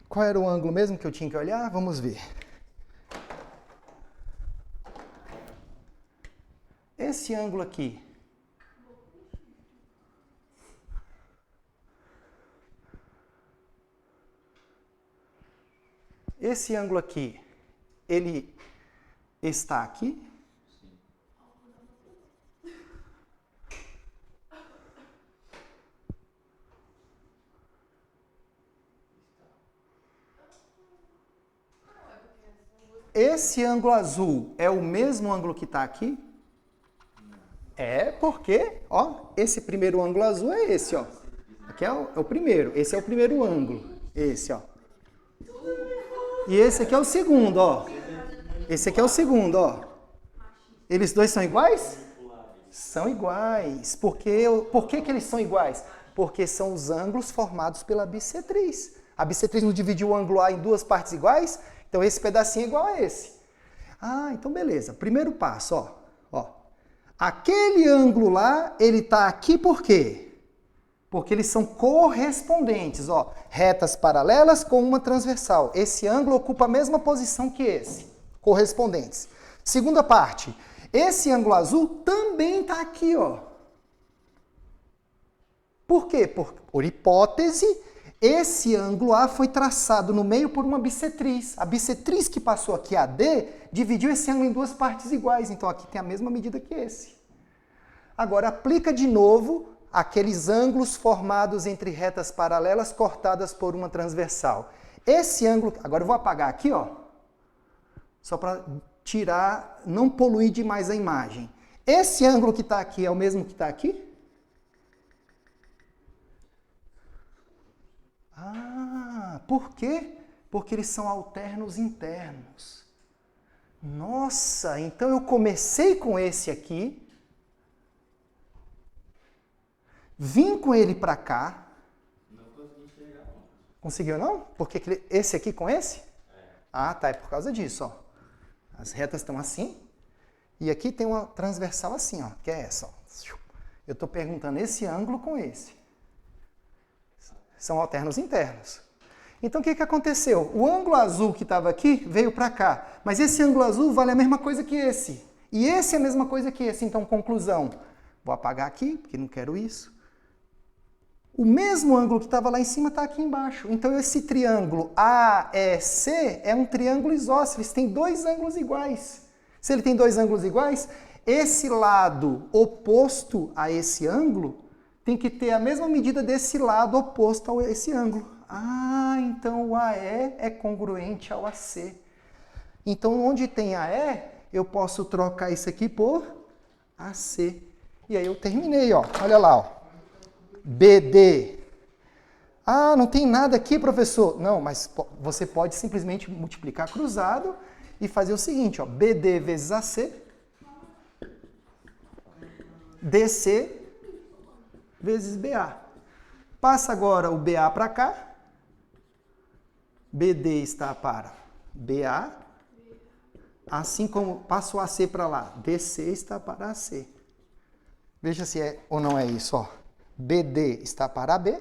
Qual era o ângulo mesmo que eu tinha que olhar? Vamos ver. Esse ângulo aqui. esse ângulo aqui, ele está aqui? Esse ângulo azul é o mesmo ângulo que está aqui? É, porque, ó, esse primeiro ângulo azul é esse, ó. Aqui é o primeiro, esse é o primeiro ângulo. Esse, ó. E esse aqui é o segundo, ó. Esse aqui é o segundo, ó. Eles dois são iguais? São iguais. Por que eles são iguais? Porque são os ângulos formados pela bissetriz. A bissetriz não dividiu o ângulo A em duas partes iguais? Então esse pedacinho é igual a esse. Ah, então beleza. Primeiro passo, ó. Aquele ângulo lá, ele está aqui por quê? Porque eles são correspondentes, ó. Retas paralelas com uma transversal. Esse ângulo ocupa a mesma posição que esse. Correspondentes. Segunda parte. Esse ângulo azul também está aqui, ó. Por quê? Por hipótese, esse ângulo A foi traçado no meio por uma bissetriz. A bissetriz que passou aqui, AD, dividiu esse ângulo em duas partes iguais. Então aqui tem a mesma medida que esse. Agora aplica de novo aqueles ângulos formados entre retas paralelas cortadas por uma transversal. Esse ângulo... Agora eu vou apagar aqui, ó. Só para tirar, não poluir demais a imagem. Esse ângulo que está aqui é o mesmo que está aqui? Ah, por quê? Porque eles são alternos internos. Nossa, então eu comecei com esse aqui, vim com ele para cá. Não consegui enxergar, não. Conseguiu não? Porque esse aqui com esse? Ah, tá, é por causa disso, ó. As retas estão assim, e aqui tem uma transversal assim, ó, que é essa, ó. Eu estou perguntando esse ângulo com esse. São alternos internos. Então o que aconteceu? O ângulo azul que estava aqui veio para cá, mas esse ângulo azul vale a mesma coisa que esse. E esse é a mesma coisa que esse, então conclusão. Vou apagar aqui, porque não quero isso. O mesmo ângulo que estava lá em cima está aqui embaixo. Então esse triângulo AEC é um triângulo isósceles, tem dois ângulos iguais. Se ele tem dois ângulos iguais, esse lado oposto a esse ângulo tem que ter a mesma medida desse lado oposto a esse ângulo. Ah, então o AE é congruente ao AC. Então onde tem AE, eu posso trocar isso aqui por AC. E aí eu terminei, ó. Olha lá, ó. BD. Ah, não tem nada aqui, professor. Não, mas você pode simplesmente multiplicar cruzado e fazer o seguinte, ó. BD vezes AC. DC vezes BA. Passa agora o BA para cá. BD está para BA. Assim como passa o AC para lá. DC está para AC. Veja se é ou não é isso, ó. BD está para AB.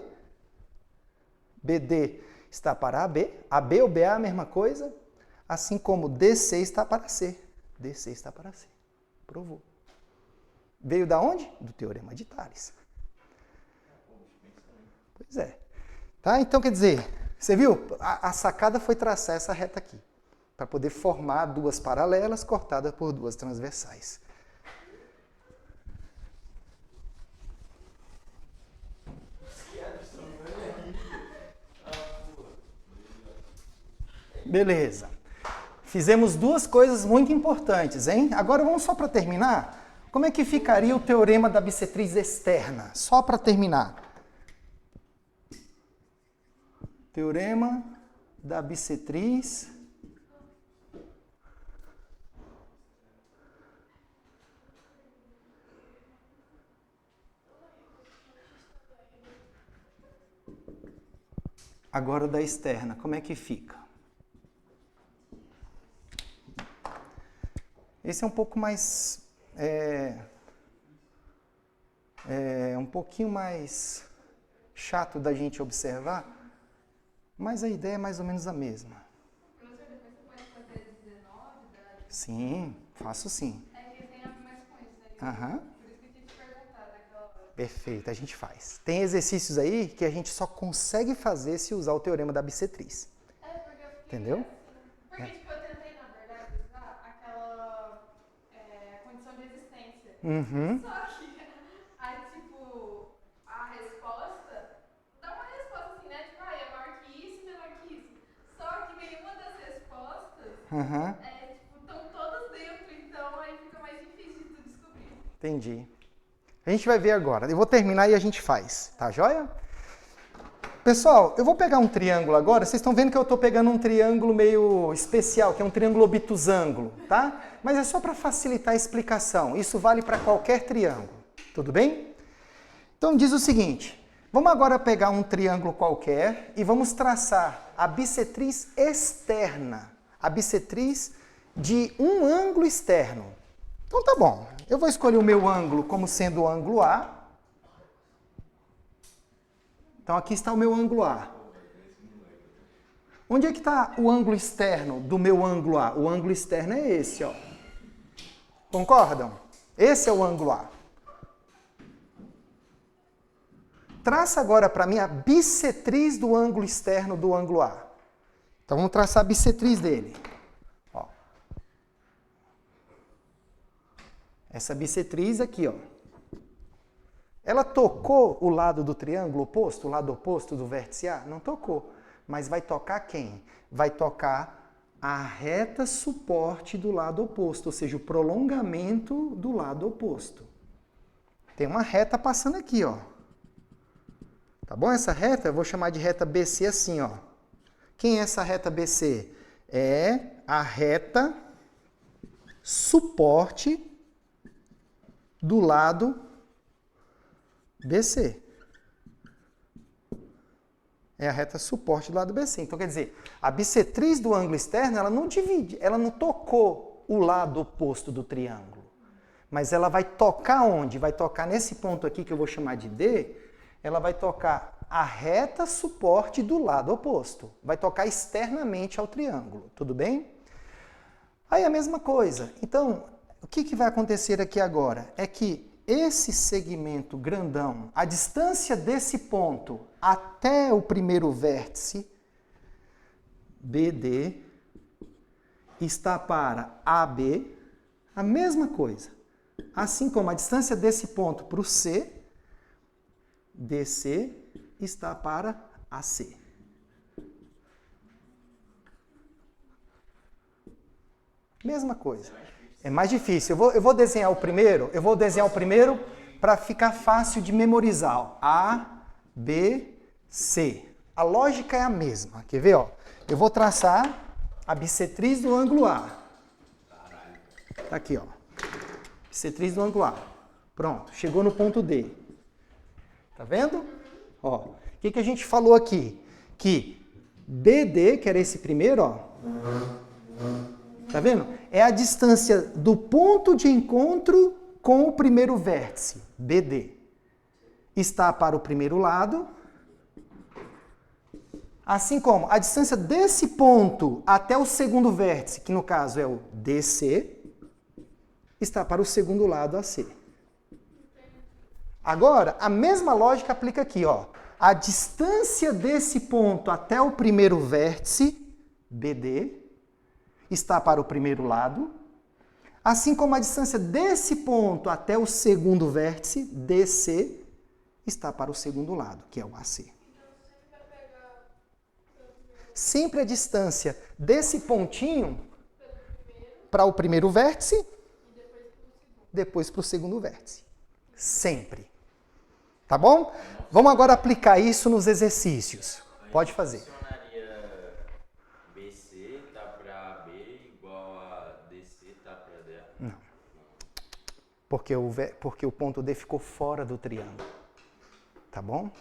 BD está para AB. AB ou BA é a mesma coisa. Assim como DC está para C. DC está para C. Provou. Veio da onde? Do Teorema de Tales. Pois é. Tá? Então, quer dizer, você viu? A sacada foi traçar essa reta aqui. Para poder formar duas paralelas cortadas por duas transversais. Beleza. Fizemos duas coisas muito importantes, hein? Agora vamos só para terminar. Como é que ficaria o teorema da bissetriz externa? Só para terminar. Teorema da bissetriz agora da externa. Como é que fica? Esse é um pouco mais... um pouquinho mais chato da gente observar, mas a ideia é mais ou menos a mesma. Professor, depois você pode fazer 19 da... Sim, faço sim. É que tem algumas coisas, né? Aham. Por isso que eu tinha te perguntado naquela hora. Perfeito, a gente faz. Tem exercícios aí que a gente só consegue fazer se usar o teorema da bissetriz. É, porque eu fiquei Entendeu? assim, Uhum. Só que aí, tipo, a resposta dá uma resposta assim, né? Tipo, é maior que isso, menor que isso. Só que nenhuma das respostas Uhum. tipo, estão todas dentro, então aí fica mais difícil de tu descobrir. Entendi. A gente vai ver agora. Eu vou terminar e a gente faz. Tá joia? Pessoal, eu vou pegar um triângulo agora. Vocês estão vendo que eu estou pegando um triângulo meio especial, que é um triângulo obtusângulo, tá? Mas é só para facilitar a explicação. Isso vale para qualquer triângulo. Tudo bem? Então diz o seguinte. Vamos agora pegar um triângulo qualquer e vamos traçar a bissetriz externa. A bissetriz de um ângulo externo. Então tá bom. Eu vou escolher o meu ângulo como sendo o ângulo A. Então aqui está o meu ângulo A. Onde é que está o ângulo externo do meu ângulo A? O ângulo externo é esse, ó. Concordam? Esse é o ângulo A. Traça agora para mim a bissetriz do ângulo externo do ângulo A. Então vamos traçar a bissetriz dele. Ó. Essa bissetriz aqui, ó. Ela tocou o lado do triângulo oposto, o lado oposto do vértice A? Não tocou. Mas vai tocar quem? Vai tocar a reta suporte do lado oposto, ou seja, o prolongamento do lado oposto. Tem uma reta passando aqui, ó. Tá bom? Essa reta eu vou chamar de reta BC assim, ó. Quem é essa reta BC? É a reta suporte do lado BC. É a reta suporte do lado BC. Então, quer dizer, a bissetriz do ângulo externo, ela não divide, ela não tocou o lado oposto do triângulo. Mas ela vai tocar onde? Vai tocar nesse ponto aqui, que eu vou chamar de D, ela vai tocar a reta suporte do lado oposto. Vai tocar externamente ao triângulo. Tudo bem? Aí a mesma coisa. Então, o que vai acontecer aqui agora? É que esse segmento grandão, a distância desse ponto até o primeiro vértice, BD, está para AB, a mesma coisa. Assim como a distância desse ponto para o C, DC, está para AC. Mesma coisa. É mais difícil. Eu vou desenhar o primeiro. Eu vou desenhar o primeiro para ficar fácil de memorizar. Ó. A, B, C. A lógica é a mesma. Quer ver? Ó? Eu vou traçar a bissetriz do ângulo A. Tá aqui, ó. Bissetriz do ângulo A. Pronto. Chegou no ponto D. Tá vendo? Ó. O que a gente falou aqui? Que BD, que era esse primeiro, ó. Tá vendo? É a distância do ponto de encontro com o primeiro vértice, BD. Está para o primeiro lado. Assim como a distância desse ponto até o segundo vértice, que no caso é o DC, está para o segundo lado, AC. Agora, a mesma lógica aplica aqui, ó. A distância desse ponto até o primeiro vértice, BD, está para o primeiro lado, assim como a distância desse ponto até o segundo vértice, DC, está para o segundo lado, que é o AC. Sempre a distância desse pontinho para o primeiro vértice, depois para o segundo vértice. Sempre. Tá bom? Vamos agora aplicar isso nos exercícios. Pode fazer. Funcionaria BC tá para AB igual a DC tá para D? Não. Porque o ponto D ficou fora do triângulo. Tá bom?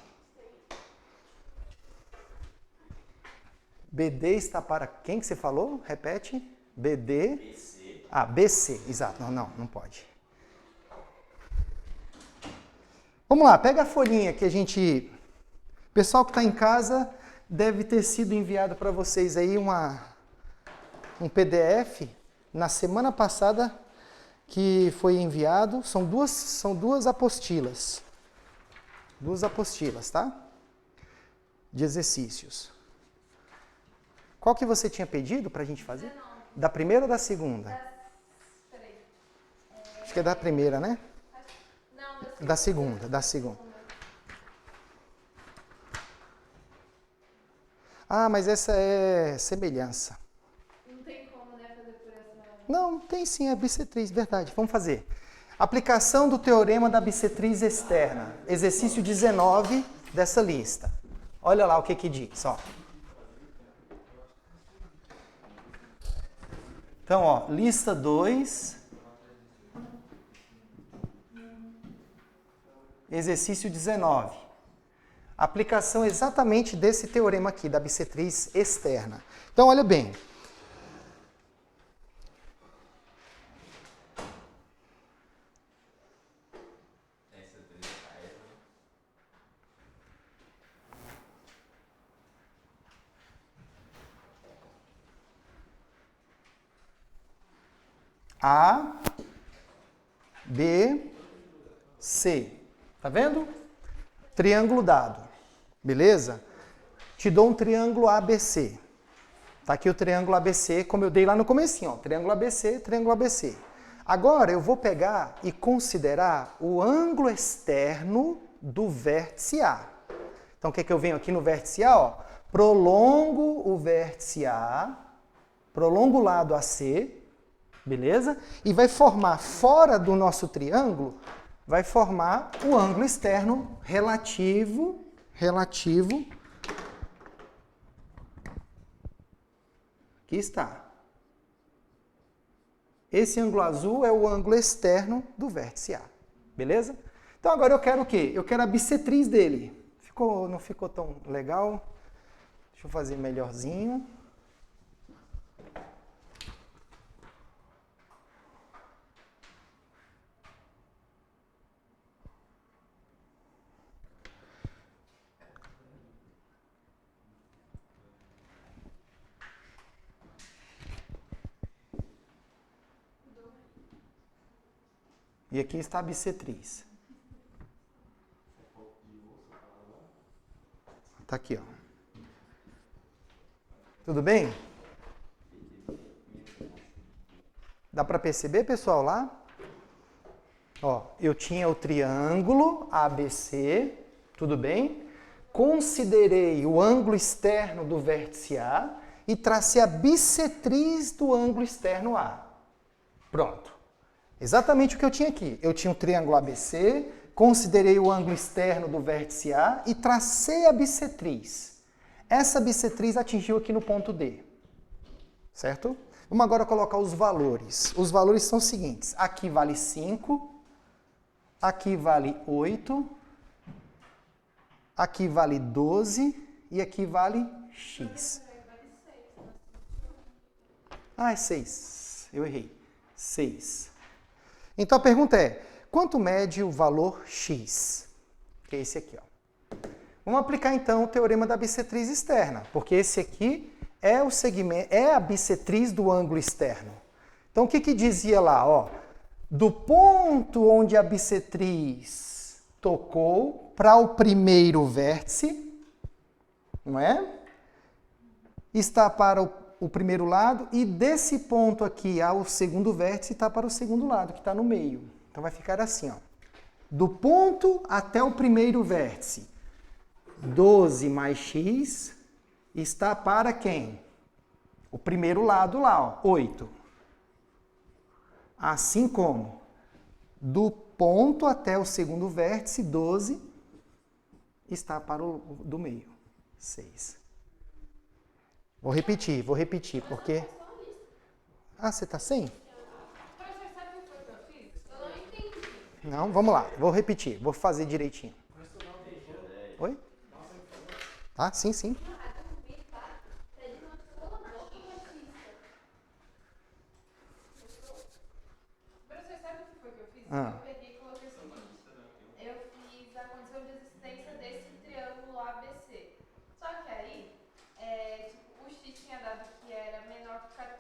BD está para quem que você falou? Repete. BD. BC. Ah, BC. Exato. Não pode. Vamos lá, pega a folhinha que a gente... O pessoal que está em casa deve ter sido enviado para vocês aí um PDF na semana passada que foi enviado. São duas apostilas. Duas apostilas, tá? De exercícios. Qual que você tinha pedido para a gente fazer? Da primeira ou da segunda? Peraí. Acho que é da primeira, né? Da segunda, da segunda. Ah, mas essa é semelhança. Não tem como, né, fazer por essa... Não, tem sim, é bissetriz, verdade. Vamos fazer. Aplicação do teorema da bissetriz externa. Exercício 19 dessa lista. Olha lá o que diz, ó. Então, ó, lista 2. Exercício 19. Aplicação exatamente desse teorema aqui, da bissetriz externa. Então, olha bem. A, B, C. Tá vendo? Triângulo dado. Beleza? Te dou um triângulo ABC. Tá aqui o triângulo ABC, como eu dei lá no comecinho, ó. Triângulo ABC, triângulo ABC. Agora eu vou pegar e considerar o ângulo externo do vértice A. Então o que é que eu venho aqui no vértice A, ó? Prolongo o vértice A, prolongo o lado AC, beleza? E vai formar, fora do nosso triângulo, vai formar o ângulo externo relativo. Aqui está. Esse ângulo azul é o ângulo externo do vértice A, beleza? Então agora eu quero o quê? Eu quero a bissetriz dele. Não ficou tão legal? Deixa eu fazer melhorzinho. E aqui está a bissetriz. Tá aqui, ó. Tudo bem? Dá para perceber, pessoal, lá? Ó, eu tinha o triângulo ABC, tudo bem? Considerei o ângulo externo do vértice A e tracei a bissetriz do ângulo externo A. Pronto. Exatamente o que eu tinha aqui. Eu tinha um triângulo ABC, considerei o ângulo externo do vértice A e tracei a bissetriz. Essa bissetriz atingiu aqui no ponto D. Certo? Vamos agora colocar os valores. Os valores são os seguintes. Aqui vale 5, aqui vale 8, aqui vale 12 e aqui vale X. Ah, é 6. Eu errei. 6. Então a pergunta é, quanto mede o valor x? Que é esse aqui, ó. Vamos aplicar então o teorema da bissetriz externa, porque esse aqui é o segmento, é a bissetriz do ângulo externo. Então o que dizia lá, ó? Do ponto onde a bissetriz tocou para o primeiro vértice, não é? Está para o primeiro lado, e desse ponto aqui ao segundo vértice está para o segundo lado, que está no meio. Então vai ficar assim, ó. Do ponto até o primeiro vértice, 12 mais x está para quem? O primeiro lado lá, ó, 8. Assim como do ponto até o segundo vértice, 12 está para o do meio, 6. Vou repetir, porque... Ah, você tá sem? Professor, sabe o que foi que eu fiz? Eu não entendi. Não, vamos lá, vou repetir, vou fazer direitinho. Oi? Tá, sim, sim. Professor, sabe o que foi que eu fiz? Ah. Eu peguei e coloquei o seguinte. Eu fiz a condição de existência desse triângulo ABC. Só que aí, tipo, o X tinha dado que era menor que 14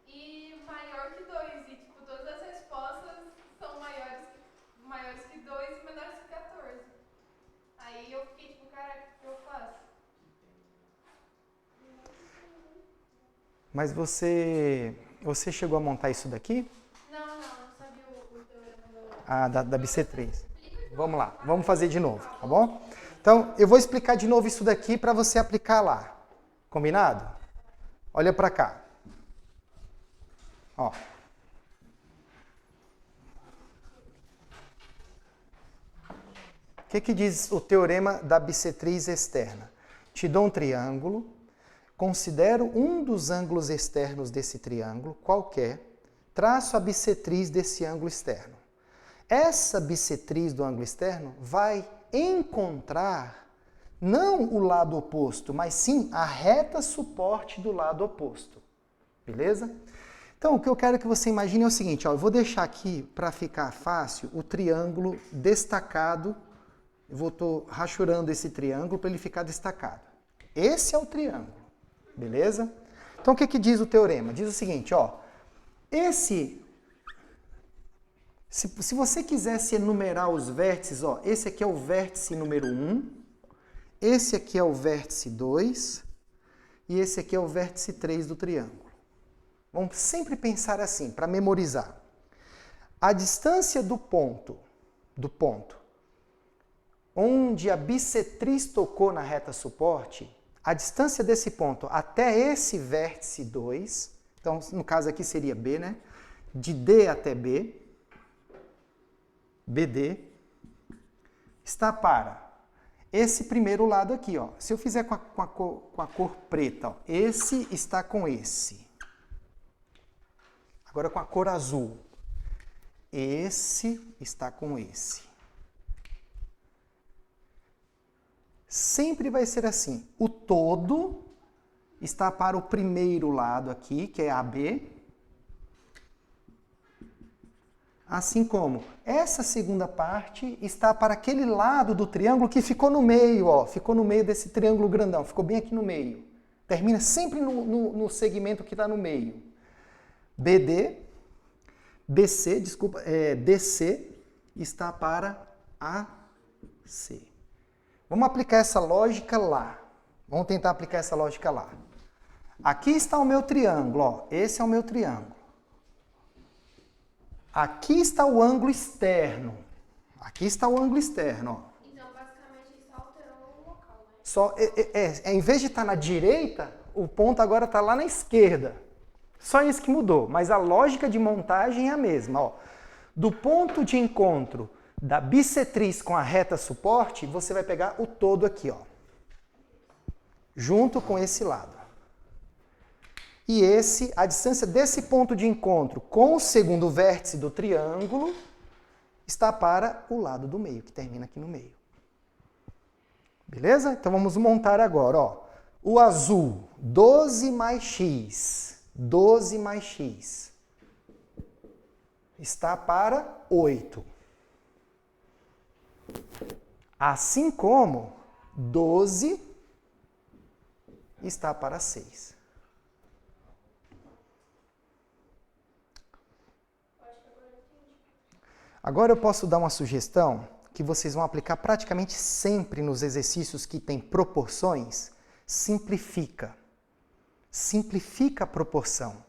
e maior que 2. E, tipo, todas as respostas são maiores que 2 e menores que 14. Aí eu fiquei tipo, caraca, o que eu faço? Mas você chegou a montar isso daqui? Não sabia o teorema do da bissetriz. Vamos lá, vamos fazer de novo, tá bom? Então, eu vou explicar de novo isso daqui para você aplicar lá. Combinado? Olha para cá. Ó. O que diz o teorema da bissetriz externa? Te dou um triângulo, considero um dos ângulos externos desse triângulo, qualquer, traço a bissetriz desse ângulo externo. Essa bissetriz do ângulo externo vai encontrar não o lado oposto, mas sim a reta suporte do lado oposto. Beleza? Então, o que eu quero que você imagine é o seguinte, ó, eu vou deixar aqui, para ficar fácil, o triângulo destacado. Eu estou rachurando esse triângulo para ele ficar destacado. Esse é o triângulo, beleza? Então, o que diz o teorema? Diz o seguinte, ó, se você quisesse enumerar os vértices, ó, esse aqui é o vértice número 1, esse aqui é o vértice 2 e esse aqui é o vértice 3 do triângulo. Vamos sempre pensar assim, para memorizar. A distância do ponto onde a bissetriz tocou na reta suporte, a distância desse ponto até esse vértice 2, então no caso aqui seria B, né? De D até B, BD, está para esse primeiro lado aqui, ó. Se eu fizer com a cor preta, ó, esse está com esse. Agora com a cor azul, esse está com esse. Sempre vai ser assim. O todo está para o primeiro lado aqui, que é AB. Assim como essa segunda parte está para aquele lado do triângulo que ficou no meio, ó. Ficou no meio desse triângulo grandão, ficou bem aqui no meio. Termina sempre no segmento que está no meio. BD, BC, desculpa, DC está para AC. Vamos aplicar essa lógica lá. Vamos tentar aplicar essa lógica lá. Aqui está o meu triângulo, ó. Esse é o meu triângulo. Aqui está o ângulo externo. Aqui está o ângulo externo, ó. Então, basicamente, ele só alterou o local, né? Só, em vez de estar na direita, o ponto agora está lá na esquerda. Só isso que mudou, mas a lógica de montagem é a mesma, ó. Do ponto de encontro da bissetriz com a reta suporte, você vai pegar o todo aqui, ó. Junto com esse lado. E a distância desse ponto de encontro com o segundo vértice do triângulo está para o lado do meio, que termina aqui no meio. Beleza? Então vamos montar agora, ó. O azul, 12 mais x. 12 mais x. Está para 8. Assim como 12 está para 6. Agora eu posso dar uma sugestão que vocês vão aplicar praticamente sempre nos exercícios que têm proporções. Simplifica. Simplifica a proporção.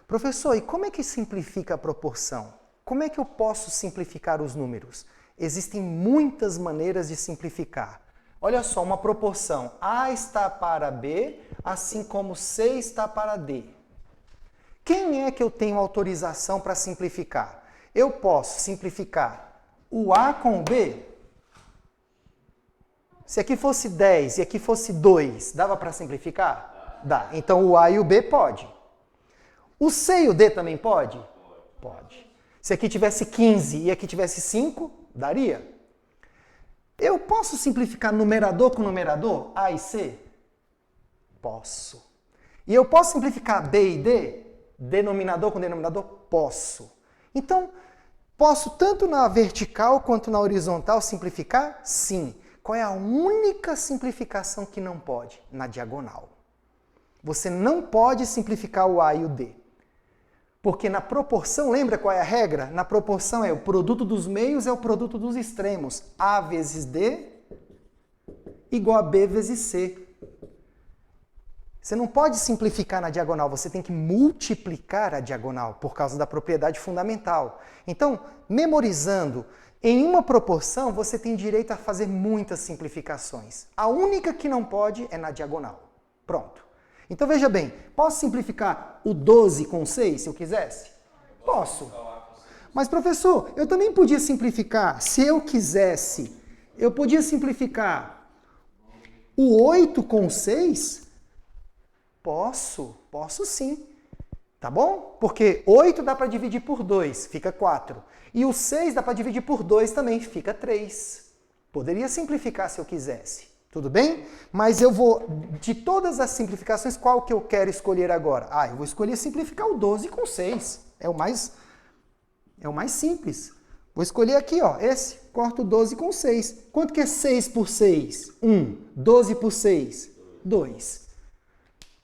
Professor, e como é que simplifica a proporção? Como é que eu posso simplificar os números? Existem muitas maneiras de simplificar. Olha só, uma proporção. A está para B, assim como C está para D. Quem é que eu tenho autorização para simplificar? Eu posso simplificar o A com o B? Se aqui fosse 10 e aqui fosse 2, dava para simplificar? Dá. Então o A e o B pode. O C e o D também pode? Pode. Se aqui tivesse 15 e aqui tivesse 5, daria? Eu posso simplificar numerador com numerador? A e C? Posso. E eu posso simplificar B e D? Denominador com denominador? Posso. Então, posso tanto na vertical quanto na horizontal simplificar? Sim. Qual é a única simplificação que não pode? Na diagonal. Você não pode simplificar o A e o D. Porque na proporção, lembra qual é a regra? Na proporção o produto dos meios é o produto dos extremos. A vezes D igual a B vezes C. Você não pode simplificar na diagonal, você tem que multiplicar a diagonal, por causa da propriedade fundamental. Então, memorizando em uma proporção, você tem direito a fazer muitas simplificações. A única que não pode é na diagonal. Pronto. Então, veja bem, posso simplificar o 12 com 6, se eu quisesse? Posso. Mas, professor, eu também podia simplificar, se eu quisesse, eu podia simplificar o 8 com 6? Posso sim. Tá bom? Porque 8 dá para dividir por 2, fica 4. E o 6 dá para dividir por 2 também, fica 3. Poderia simplificar se eu quisesse. Tudo bem? Mas eu vou, de todas as simplificações, qual que eu quero escolher agora? Eu vou escolher simplificar o 12 com 6. É o mais simples. Vou escolher aqui, ó, esse. Corto 12 com 6. Quanto que é 6 por 6? 1. 12 por 6? 2.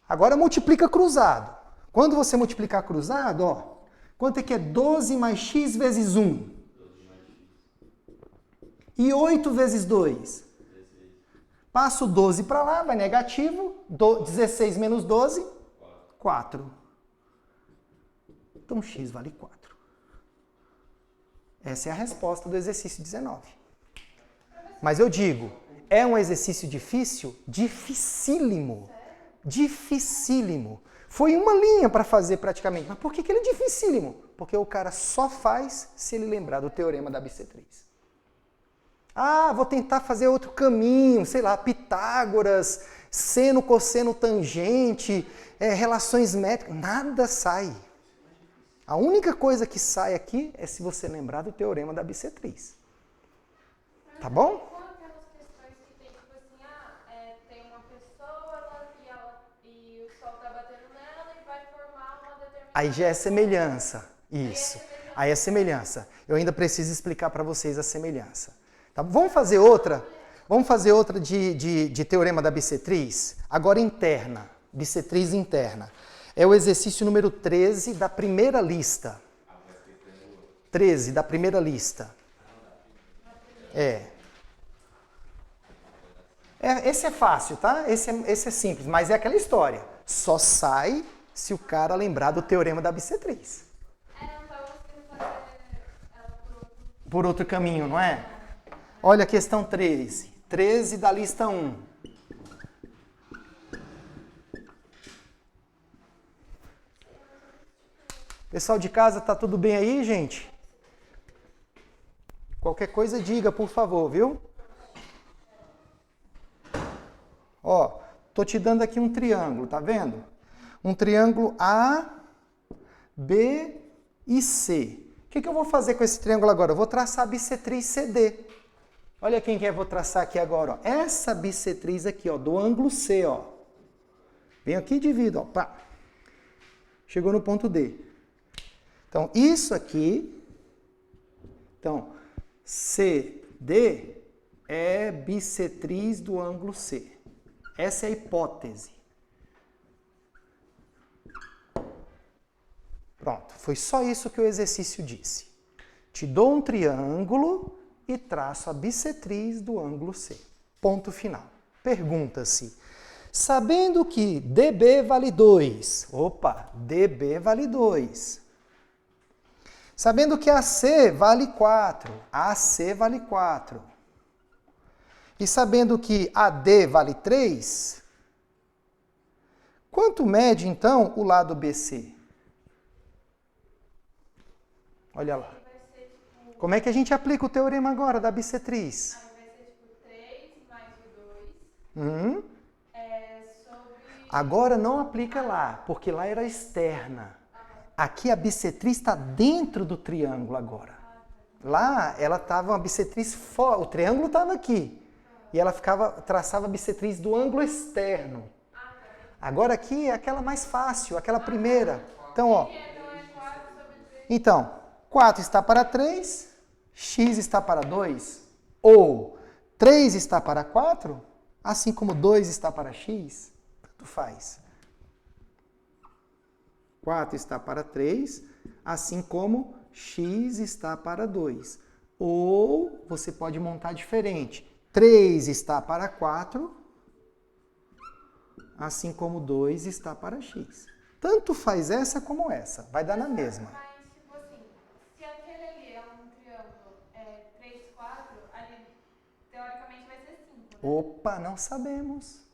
Agora multiplica cruzado. Quando você multiplicar cruzado, ó, quanto é que é 12 mais x vezes 1? E 8 vezes 2? Passo 12 para lá, vai negativo. 16 menos 12? 4. Então x vale 4. Essa é a resposta do exercício 19. Mas eu digo, é um exercício difícil? Dificílimo. Dificílimo. Foi uma linha para fazer praticamente. Mas por que ele é dificílimo? Porque o cara só faz se ele lembrar do teorema da bissetriz. Vou tentar fazer outro caminho, sei lá, Pitágoras, seno, cosseno, tangente, relações métricas. Nada sai. A única coisa que sai aqui é se você lembrar do teorema da bissetriz. Tá bom? Aí já é semelhança. Isso. Aí é semelhança. Eu ainda preciso explicar para vocês a semelhança. Tá? Vamos fazer outra? Vamos fazer outra de teorema da bissetriz? Agora interna. Bissetriz interna. É o exercício número 13 da primeira lista. 13 da primeira lista. Esse é fácil, tá? Esse é simples, mas é aquela história. Só sai se o cara lembrar do teorema da bissetriz. Por outro caminho, não é? Olha a questão 13. 13 da lista 1. Pessoal de casa, tá tudo bem aí, gente? Qualquer coisa, diga, por favor, viu? Ó, tô te dando aqui um triângulo, tá vendo? Um triângulo A, B e C. O que eu vou fazer com esse triângulo agora? Eu vou traçar a bissetriz CD. Olha quem que eu vou traçar aqui agora, ó. Essa bissetriz aqui, ó, do ângulo C, ó. Vem aqui e divido, ó. Pá. Chegou no ponto D. Então, isso aqui, então, CD é bissetriz do ângulo C. Essa é a hipótese. Pronto, foi só isso que o exercício disse. Te dou um triângulo e traço a bissetriz do ângulo C. Ponto final. Pergunta-se, sabendo que DB vale 2, DB vale 2. Sabendo que AC vale 4, AC vale 4. E sabendo que AD vale 3, quanto mede, então, o lado BC? Olha lá. Como é que a gente aplica o teorema agora da bissetriz? Vai ser tipo 3 mais o 2. Agora não aplica lá, porque lá era externa. Aqui a bissetriz está dentro do triângulo agora. Lá ela estava uma bissetriz fora, o triângulo estava aqui. E ela traçava a bissetriz do ângulo externo. Agora aqui é aquela mais fácil, aquela primeira. Então, ó. Então, 4 está para 3, x está para 2, ou 3 está para 4, assim como 2 está para x, tanto faz. 4 está para 3, assim como x está para 2. Ou você pode montar diferente. 3 está para 4, assim como 2 está para x. Tanto faz essa como essa, vai dar na mesma. Mas, tipo assim, se aquele ali é um triângulo 3, 4, ali teoricamente vai ser 5, né? Opa, não sabemos.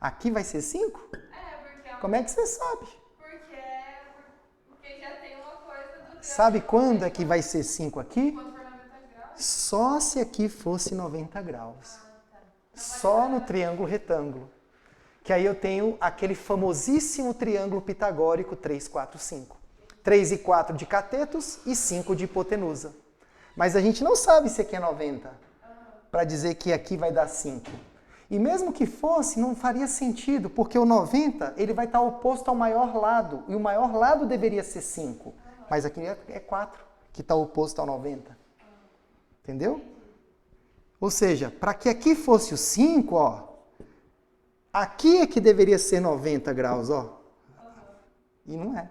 Aqui vai ser 5? Porque é Como é que você sabe? porque já tem uma coisa do triângulo. Sabe quando é que vai ser 5 aqui? Quando for 90 graus? Só se aqui fosse 90 graus. Tá. Só no triângulo retângulo. Que aí eu tenho aquele famosíssimo triângulo pitagórico 3, 4, 5. 3 e 4 de catetos e 5 de hipotenusa. Mas a gente não sabe se aqui é 90, para dizer que aqui vai dar 5. E mesmo que fosse, não faria sentido, porque o 90 ele vai estar oposto ao maior lado, e o maior lado deveria ser 5. Mas aqui é 4, que está oposto ao 90. Entendeu? Ou seja, para que aqui fosse o 5, ó, aqui é que deveria ser 90 graus, ó. E não é.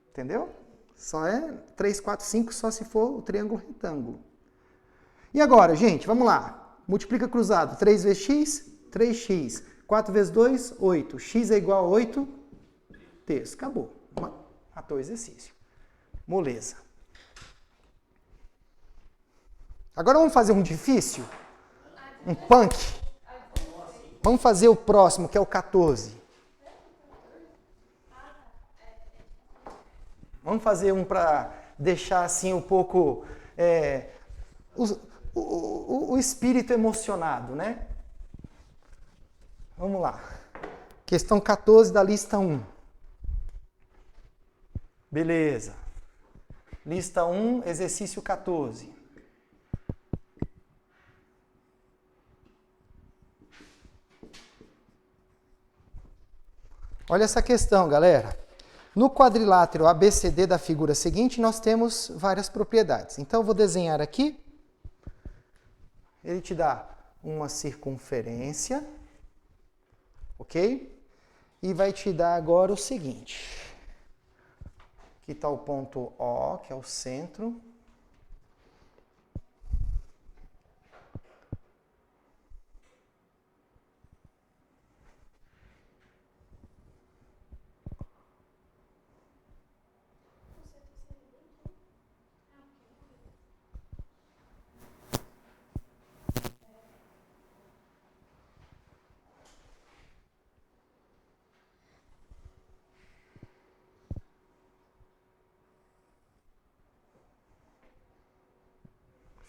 Entendeu? Só é 3, 4, 5 só se for o triângulo retângulo. E agora, gente, vamos lá. Multiplica cruzado. 3 vezes x, 3x. 4 vezes 2, 8. X é igual a 8 terços. Acabou. Matou o exercício. Moleza. Agora vamos fazer um difícil? Um punk? Vamos fazer o próximo, que é o 14. Vamos fazer um para deixar assim um pouco o espírito emocionado, né? Vamos lá. Questão 14 da lista 1. Beleza. Lista 1, exercício 14. Olha essa questão, galera. No quadrilátero ABCD da figura seguinte, nós temos várias propriedades. Então, eu vou desenhar aqui. Ele te dá uma circunferência, ok? E vai te dar agora o seguinte. Aqui está o ponto O, que é o centro.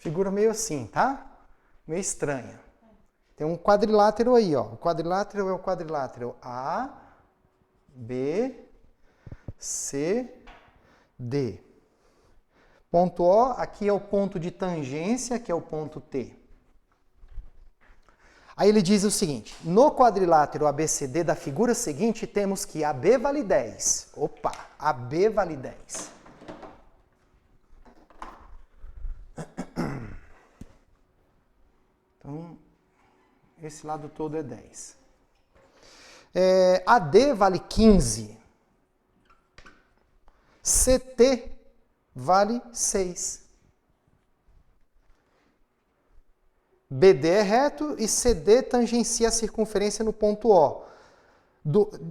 Figura meio assim, tá? Meio estranha. Tem um quadrilátero aí, ó. O quadrilátero é o quadrilátero A, B, C, D. Ponto O, aqui é o ponto de tangência, que é o ponto T. Aí ele diz o seguinte, no quadrilátero ABCD da figura seguinte, temos que AB vale 10. Opa, AB vale 10. Então, esse lado todo é 10. AD vale 15. CT vale 6. BD é reto e CD tangencia a circunferência no ponto O.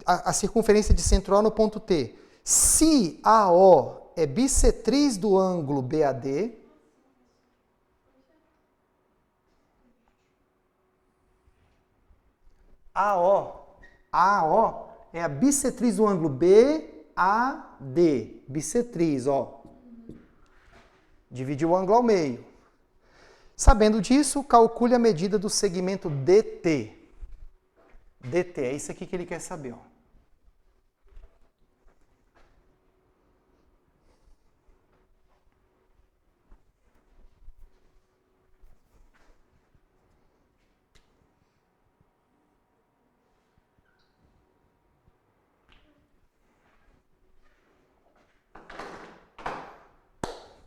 A circunferência de centro O no ponto T. Se AO é bissetriz do ângulo BAD, AO é a bissetriz do ângulo BAD. Bissetriz, ó. Divide o ângulo ao meio. Sabendo disso, calcule a medida do segmento DT. DT, é isso aqui que ele quer saber, ó.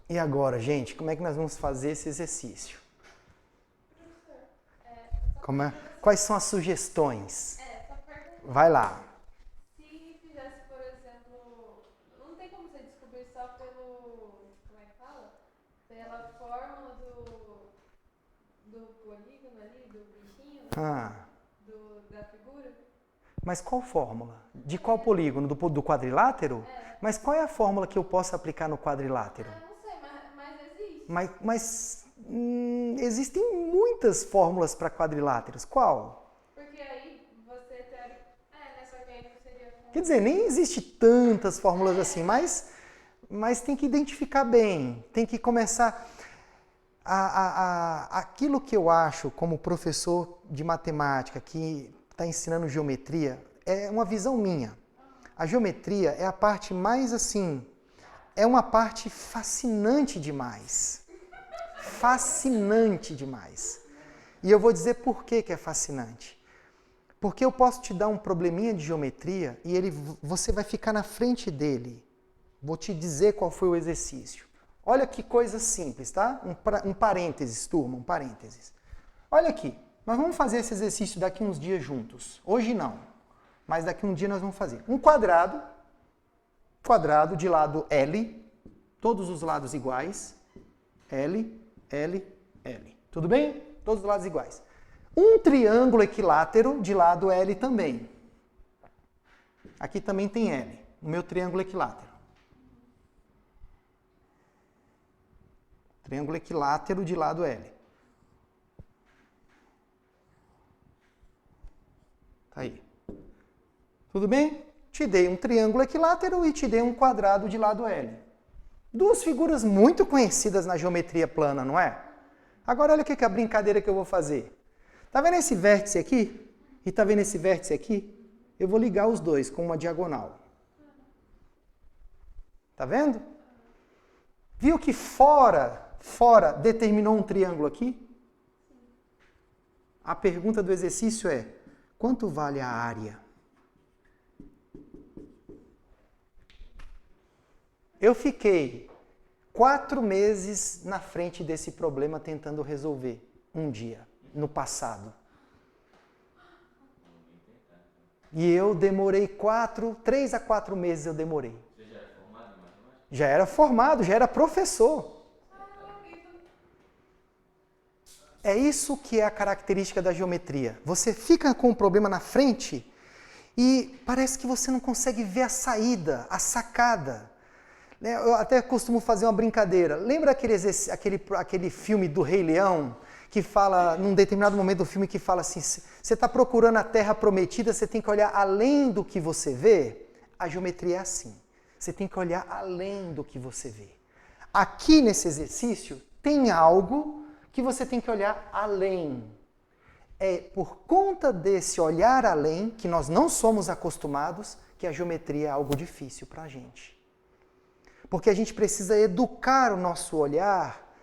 E agora, gente, como é que nós vamos fazer esse exercício? Quais são as sugestões? Vai lá. Se fizesse, por exemplo, não tem como você descobrir só pelo, como é que fala? Pela fórmula do polígono ali, do bichinho, da figura? Mas qual fórmula? De qual polígono? Do quadrilátero? Mas qual é a fórmula que eu posso aplicar no quadrilátero? Não sei, mas existe. Mas existem muitas fórmulas para quadriláteros. Qual? Porque aí você teria... nessa aqui não seria... Quer dizer, nem existe tantas fórmulas assim, mas tem que identificar bem, tem que começar... Aquilo que eu acho como professor de matemática que está ensinando geometria é uma visão minha. A geometria é a parte mais assim, é uma parte fascinante demais. Fascinante demais. E eu vou dizer por que é fascinante. Porque eu posso te dar um probleminha de geometria e você vai ficar na frente dele. Vou te dizer qual foi o exercício. Olha que coisa simples, tá? Um parênteses, turma, um parênteses. Olha aqui, nós vamos fazer esse exercício daqui uns dias juntos. Hoje não, mas daqui um dia nós vamos fazer. Um quadrado de lado L, todos os lados iguais. L, L, L. Tudo bem? Todos os lados iguais. Um triângulo equilátero de lado L também. Aqui também tem L, o meu triângulo equilátero. Triângulo equilátero de lado L. Tá aí. Tudo bem? Te dei um triângulo equilátero e te dei um quadrado de lado L. Duas figuras muito conhecidas na geometria plana, não é? Agora olha a brincadeira que eu vou fazer. Tá vendo esse vértice aqui? E tá vendo esse vértice aqui? Eu vou ligar os dois com uma diagonal. Tá vendo? Viu que fora determinou um triângulo aqui? A pergunta do exercício é: quanto vale a área? Eu fiquei 4 meses na frente desse problema tentando resolver um dia, no passado. E eu demorei 3 a 4 meses eu demorei. Você já era formado em matemática? Já era formado, já era professor. É isso que é a característica da geometria. Você fica com o problema na frente e parece que você não consegue ver a saída, a sacada. Eu até costumo fazer uma brincadeira. Lembra aquele filme do Rei Leão, que fala, num determinado momento do filme, que fala assim, você está procurando a terra prometida, você tem que olhar além do que você vê? A geometria é assim. Você tem que olhar além do que você vê. Aqui nesse exercício tem algo que você tem que olhar além. É por conta desse olhar além, que nós não somos acostumados, que a geometria é algo difícil para a gente. Porque a gente precisa educar o nosso olhar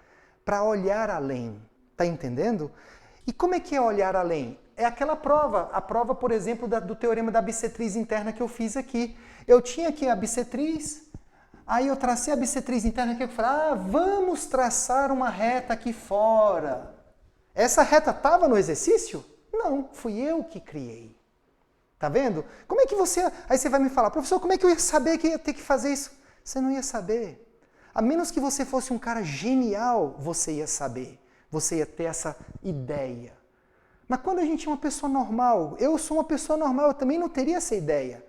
para olhar além. Tá entendendo? E como é que é olhar além? É aquela prova, a prova, por exemplo, do teorema da bissetriz interna que eu fiz aqui. Eu tinha aqui a bissetriz, aí eu tracei a bissetriz interna aqui, eu falei, vamos traçar uma reta aqui fora. Essa reta estava no exercício? Não, fui eu que criei. Tá vendo? Como é que você... Aí você vai me falar, professor, como é que eu ia saber que ia ter que fazer isso? Você não ia saber. A menos que você fosse um cara genial, você ia saber. Você ia ter essa ideia. Mas quando a gente é uma pessoa normal, eu sou uma pessoa normal, eu também não teria essa ideia.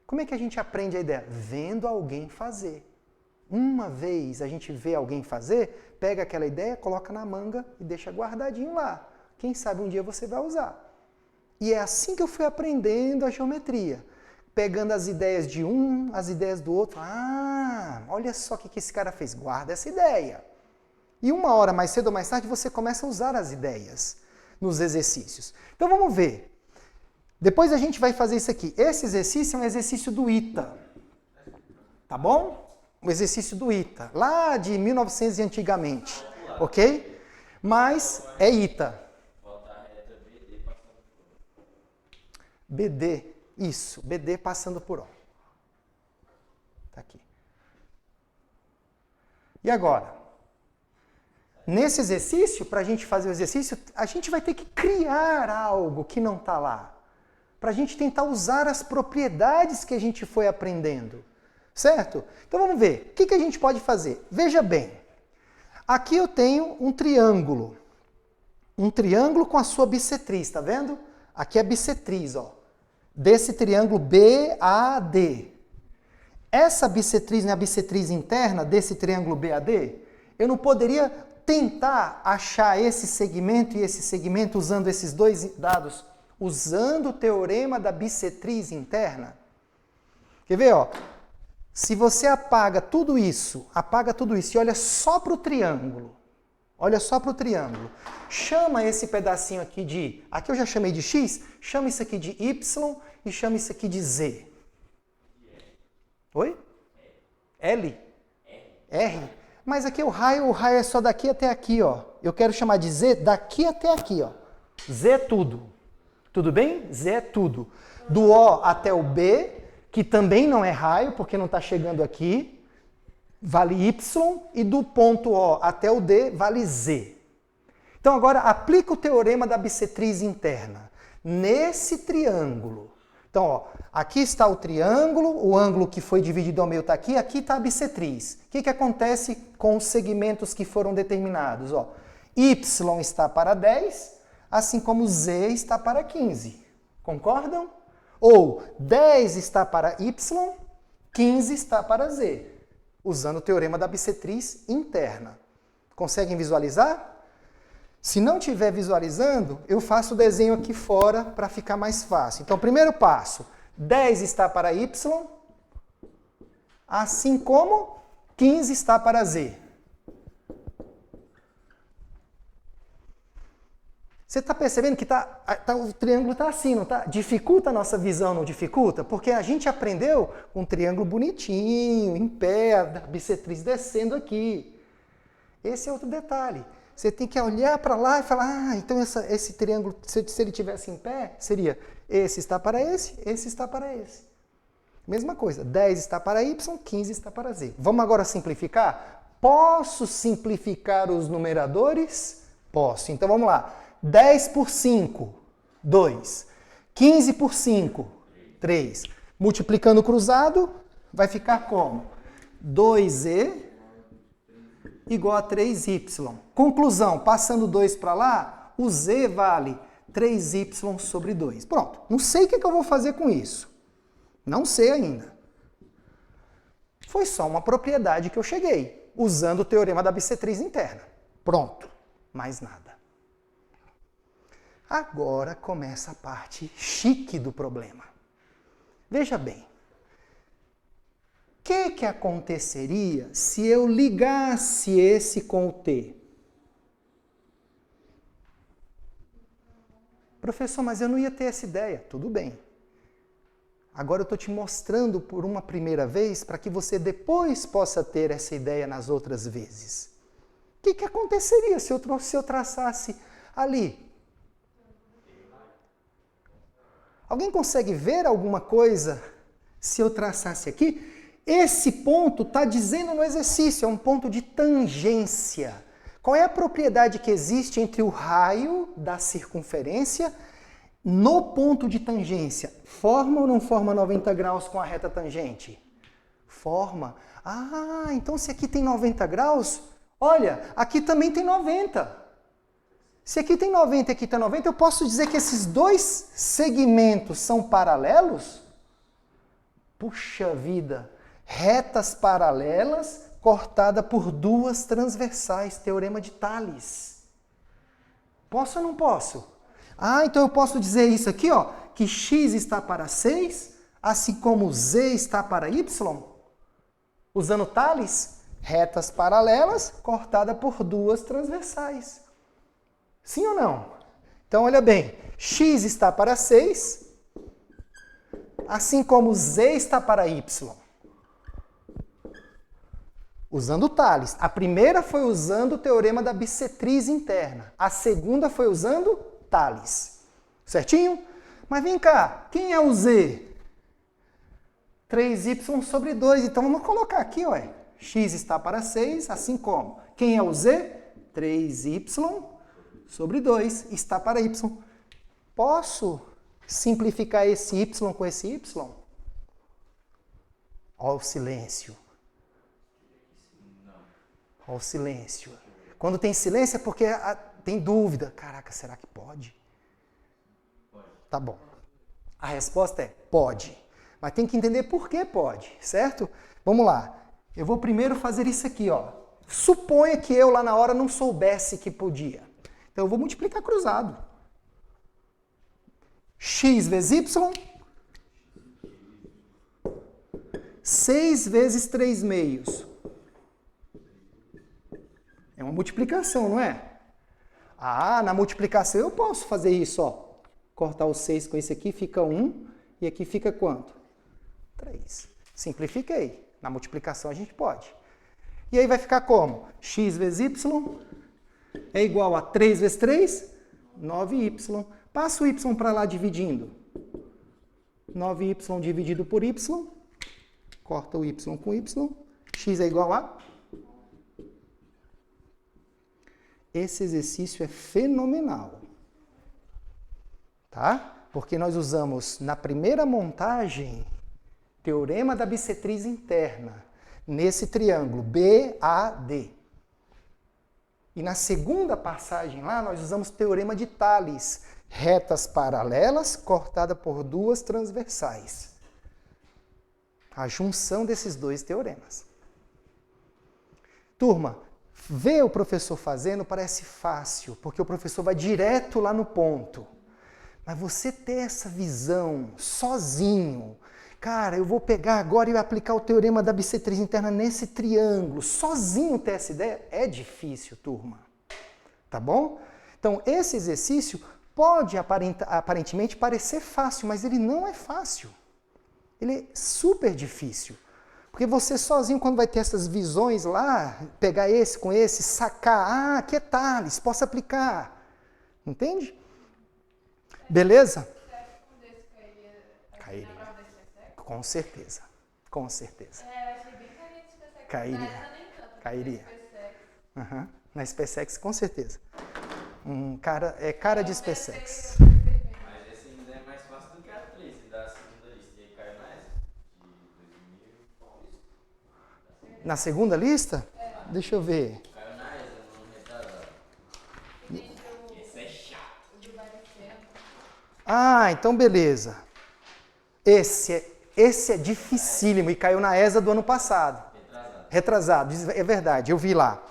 Como é que a gente aprende a ideia? Vendo alguém fazer. Uma vez a gente vê alguém fazer, pega aquela ideia, coloca na manga e deixa guardadinho lá. Quem sabe um dia você vai usar. E é assim que eu fui aprendendo a geometria. Pegando as ideias de um, as ideias do outro. Olha só o que esse cara fez. Guarda essa ideia. E uma hora mais cedo ou mais tarde você começa a usar as ideias nos exercícios. Então vamos ver. Depois a gente vai fazer isso aqui. Esse exercício é um exercício do ITA. Tá bom? O exercício do ITA. Lá de 1900 e antigamente. Ok? Mas é ITA. BD. Isso, BD passando por O. Tá aqui. E agora? Nesse exercício, para a gente fazer o exercício, a gente vai ter que criar algo que não está lá. Para a gente tentar usar as propriedades que a gente foi aprendendo. Certo? Então vamos ver. O que a gente pode fazer? Veja bem. Aqui eu tenho um triângulo. Um triângulo com a sua bissetriz, tá vendo? Aqui é a bissetriz, ó. desse triângulo BAD. Essa bissetriz não é a bissetriz interna desse triângulo BAD? Eu não poderia tentar achar esse segmento e esse segmento usando esses dois dados, usando o teorema da bissetriz interna? Quer ver, ó? Se você apaga tudo isso e olha só para o triângulo, chama esse pedacinho aqui de, aqui eu já chamei de X, chama isso aqui de Y e chama isso aqui de Z. Oi? L? R? Mas aqui o raio é só daqui até aqui, ó. Eu quero chamar de Z daqui até aqui, ó. Z é tudo. Tudo bem? Z é tudo. Do O até o B, que também não é raio, porque não está chegando aqui, vale Y, e do ponto O até o D vale Z. Então agora aplica o teorema da bissetriz interna nesse triângulo. Então, ó, aqui está o triângulo, o ângulo que foi dividido ao meio está aqui, aqui está a bissetriz. O que acontece com os segmentos que foram determinados? Ó, Y está para 10, assim como Z está para 15. Concordam? Ou 10 está para Y, 15 está para Z, usando o teorema da bissetriz interna. Conseguem visualizar? Se não estiver visualizando, eu faço o desenho aqui fora para ficar mais fácil. Então, primeiro passo, 10 está para Y, assim como 15 está para Z. Você está percebendo que o triângulo está assim, não está? Dificulta a nossa visão, não dificulta? Porque a gente aprendeu um triângulo bonitinho, em pé, a bissetriz descendo aqui. Esse é outro detalhe. Você tem que olhar para lá e falar, então esse triângulo, se ele tivesse em pé, seria esse está para esse está para esse. Mesma coisa, 10 está para Y, 15 está para Z. Vamos agora simplificar? Posso simplificar os numeradores? Posso. Então vamos lá. 10 por 5, 2. 15 por 5, 3. Multiplicando cruzado, vai ficar como? 2Z igual a 3Y. Conclusão, passando 2 para lá, o Z vale 3Y sobre 2. Pronto. Não sei o que eu vou fazer com isso. Não sei ainda. Foi só uma propriedade que eu cheguei, usando o teorema da bissetriz interna. Pronto. Mais nada. Agora começa a parte chique do problema. Veja bem. O que aconteceria se eu ligasse esse com o T? Professor, mas eu não ia ter essa ideia. Tudo bem. Agora eu estou te mostrando por uma primeira vez para que você depois possa ter essa ideia nas outras vezes. O que aconteceria se eu traçasse ali? Alguém consegue ver alguma coisa se eu traçasse aqui? Esse ponto está dizendo no exercício, é um ponto de tangência. Qual é a propriedade que existe entre o raio da circunferência no ponto de tangência? Forma ou não forma 90 graus com a reta tangente? Forma. Ah, então se aqui tem 90 graus, olha, aqui também tem 90. Se aqui tem 90 e aqui tem 90, eu posso dizer que esses dois segmentos são paralelos? Puxa vida! Retas paralelas cortada por duas transversais, teorema de Tales. Posso ou não posso? Ah, então eu posso dizer isso aqui, ó, que x está para 6, assim como z está para y, usando Tales, retas paralelas cortada por duas transversais. Sim ou não? Então, olha bem, x está para 6, assim como z está para y. Usando Tales. A primeira foi usando o teorema da bissetriz interna. A segunda foi usando Tales. Certinho? Mas vem cá, quem é o z? 3y sobre 2. Então, vamos colocar aqui, ué. X está para 6, assim como. Quem é o z? 3y sobre 2 está para y. Posso simplificar esse y com esse y? Olha o silêncio. Olha o silêncio. Quando tem silêncio é porque tem dúvida. Caraca, será que pode? Tá bom. A resposta é pode. Mas tem que entender por que pode, certo? Vamos lá. Eu vou primeiro fazer isso aqui, ó. Suponha que eu lá na hora não soubesse que podia. Então eu vou multiplicar cruzado. X vezes Y, 6 vezes 3 meios. É uma multiplicação, não é? Ah, na multiplicação eu posso fazer isso, ó. Cortar o 6 com esse aqui, fica 1. E aqui fica quanto? 3. Simplifiquei. Na multiplicação a gente pode. E aí vai ficar como? X vezes Y é igual a 3 vezes 3, 9y. Passa o y para lá dividindo. 9y dividido por y. Corta o y com y. X é igual a... Esse exercício é fenomenal. Tá? Porque nós usamos na primeira montagem teorema da bissetriz interna nesse triângulo BAD. E na segunda passagem lá nós usamos teorema de Tales, retas paralelas cortada por duas transversais. A junção desses dois teoremas. Turma, ver o professor fazendo parece fácil, porque o professor vai direto lá no ponto. Mas você ter essa visão sozinho, cara, eu vou pegar agora e aplicar o teorema da bissetriz interna nesse triângulo, sozinho ter essa ideia, é difícil, turma. Tá bom? Então, esse exercício pode aparentemente parecer fácil, mas ele não é fácil. Ele é super difícil. Porque você sozinho, quando vai ter essas visões lá, pegar esse com esse, sacar, aqui é Tales, posso aplicar. Entende? Beleza? Cairia. Com certeza. Com certeza. É, eu achei bem carinha de SpaceX. Cairia. Cairia. Uhum. Na SpaceX, com certeza. Cara de SpaceX. Mas esse ainda é mais fácil do que a 13 da segunda lista. E aí caiu na essa. De 2000. Na segunda lista? Deixa eu ver. Caiu na essa, não retrasado. Esse é chato. Ah, então beleza. Esse é dificílimo e caiu na ESA do ano passado. Retrasado, é verdade, eu vi lá.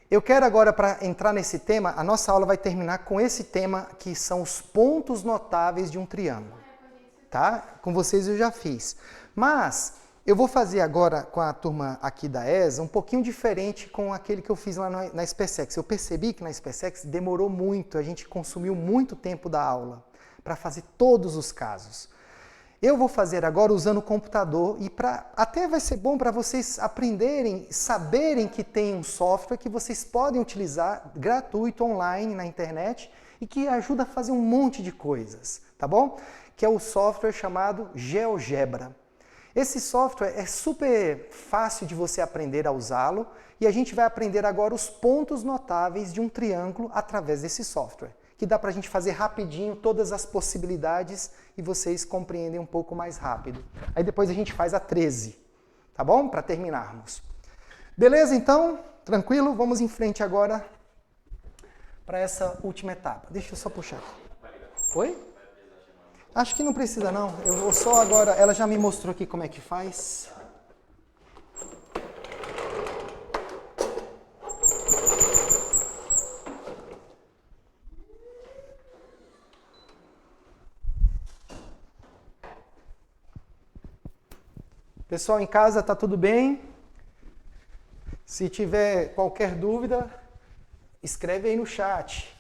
Eu quero agora, para entrar nesse tema, a nossa aula vai terminar com esse tema, que são os pontos notáveis de um triângulo. Tá? Com vocês eu já fiz. Mas eu vou fazer agora com a turma aqui da ESA um pouquinho diferente com aquele que eu fiz lá na SpaceX. Eu percebi que na SpaceX demorou muito, a gente consumiu muito tempo da aula para fazer todos os casos. Eu vou fazer agora usando o computador e até vai ser bom para vocês aprenderem, saberem que tem um software que vocês podem utilizar gratuito online na internet e que ajuda a fazer um monte de coisas, tá bom? Que é o software chamado GeoGebra. Esse software é super fácil de você aprender a usá-lo e a gente vai aprender agora os pontos notáveis de um triângulo através desse software, que dá para a gente fazer rapidinho todas as possibilidades e vocês compreendem um pouco mais rápido. Aí depois a gente faz a 13, tá bom? Para terminarmos. Beleza, então? Tranquilo? Vamos em frente agora para essa última etapa. Deixa eu só puxar aqui. Oi? Acho que não precisa não. Eu vou só agora... Ela já me mostrou aqui como é que faz. Pessoal em casa, tá tudo bem? Se tiver qualquer dúvida, escreve aí no chat.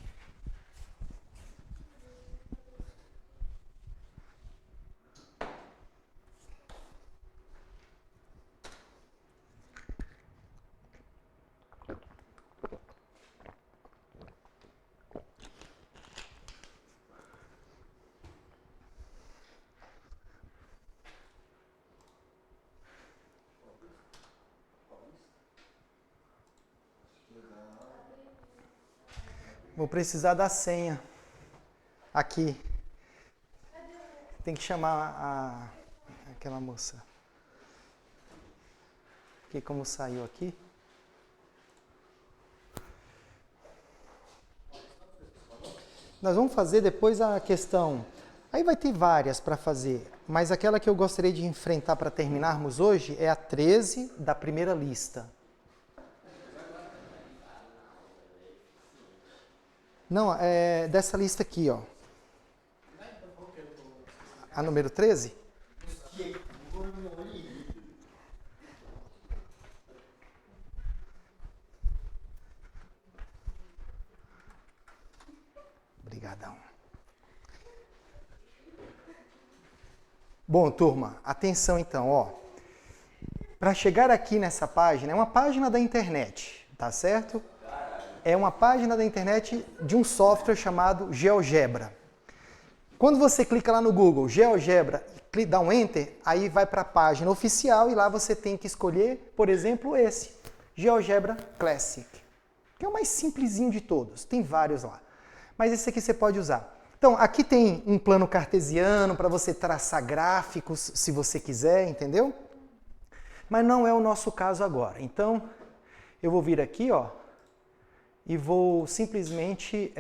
Vou precisar da senha. Aqui. Tem que chamar aquela moça. Aqui, como saiu aqui. Nós vamos fazer depois a questão Aí vai ter várias para fazer, mas aquela que eu gostaria de enfrentar para terminarmos hoje é a 13 da primeira lista. Não, é dessa lista aqui, ó. A número 13? Obrigadão. Bom, turma, atenção então, ó. Para chegar aqui nessa página, é uma página da internet, tá certo? É uma página da internet de um software chamado GeoGebra. Quando você clica lá no Google, GeoGebra, dá um Enter, aí vai para a página oficial e lá você tem que escolher, por exemplo, esse, GeoGebra Classic, que é o mais simplesinho de todos, tem vários lá. Mas esse aqui você pode usar. Então, aqui tem um plano cartesiano para você traçar gráficos, se você quiser, entendeu? Mas não é o nosso caso agora. Então, eu vou vir aqui, ó, e vou simplesmente...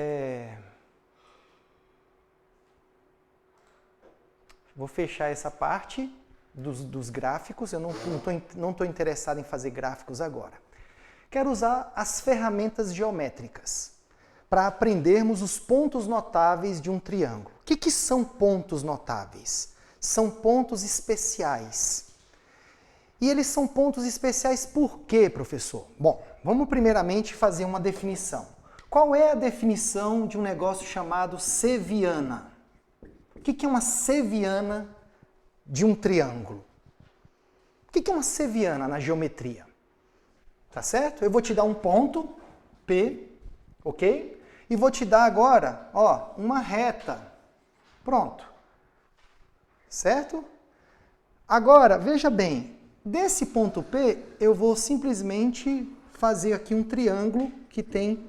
Vou fechar essa parte dos gráficos, eu não estou interessado em fazer gráficos agora. Quero usar as ferramentas geométricas para aprendermos os pontos notáveis de um triângulo. O que são pontos notáveis? São pontos especiais. E eles são pontos especiais por quê, professor? Bom, vamos primeiramente fazer uma definição. Qual é a definição de um negócio chamado seviana? O que é uma seviana de um triângulo? O que é uma seviana na geometria? Tá certo? Eu vou te dar um ponto, P, ok? E vou te dar agora, ó, uma reta. Pronto. Certo? Agora, veja bem, desse ponto P, eu vou simplesmente fazer aqui um triângulo que tem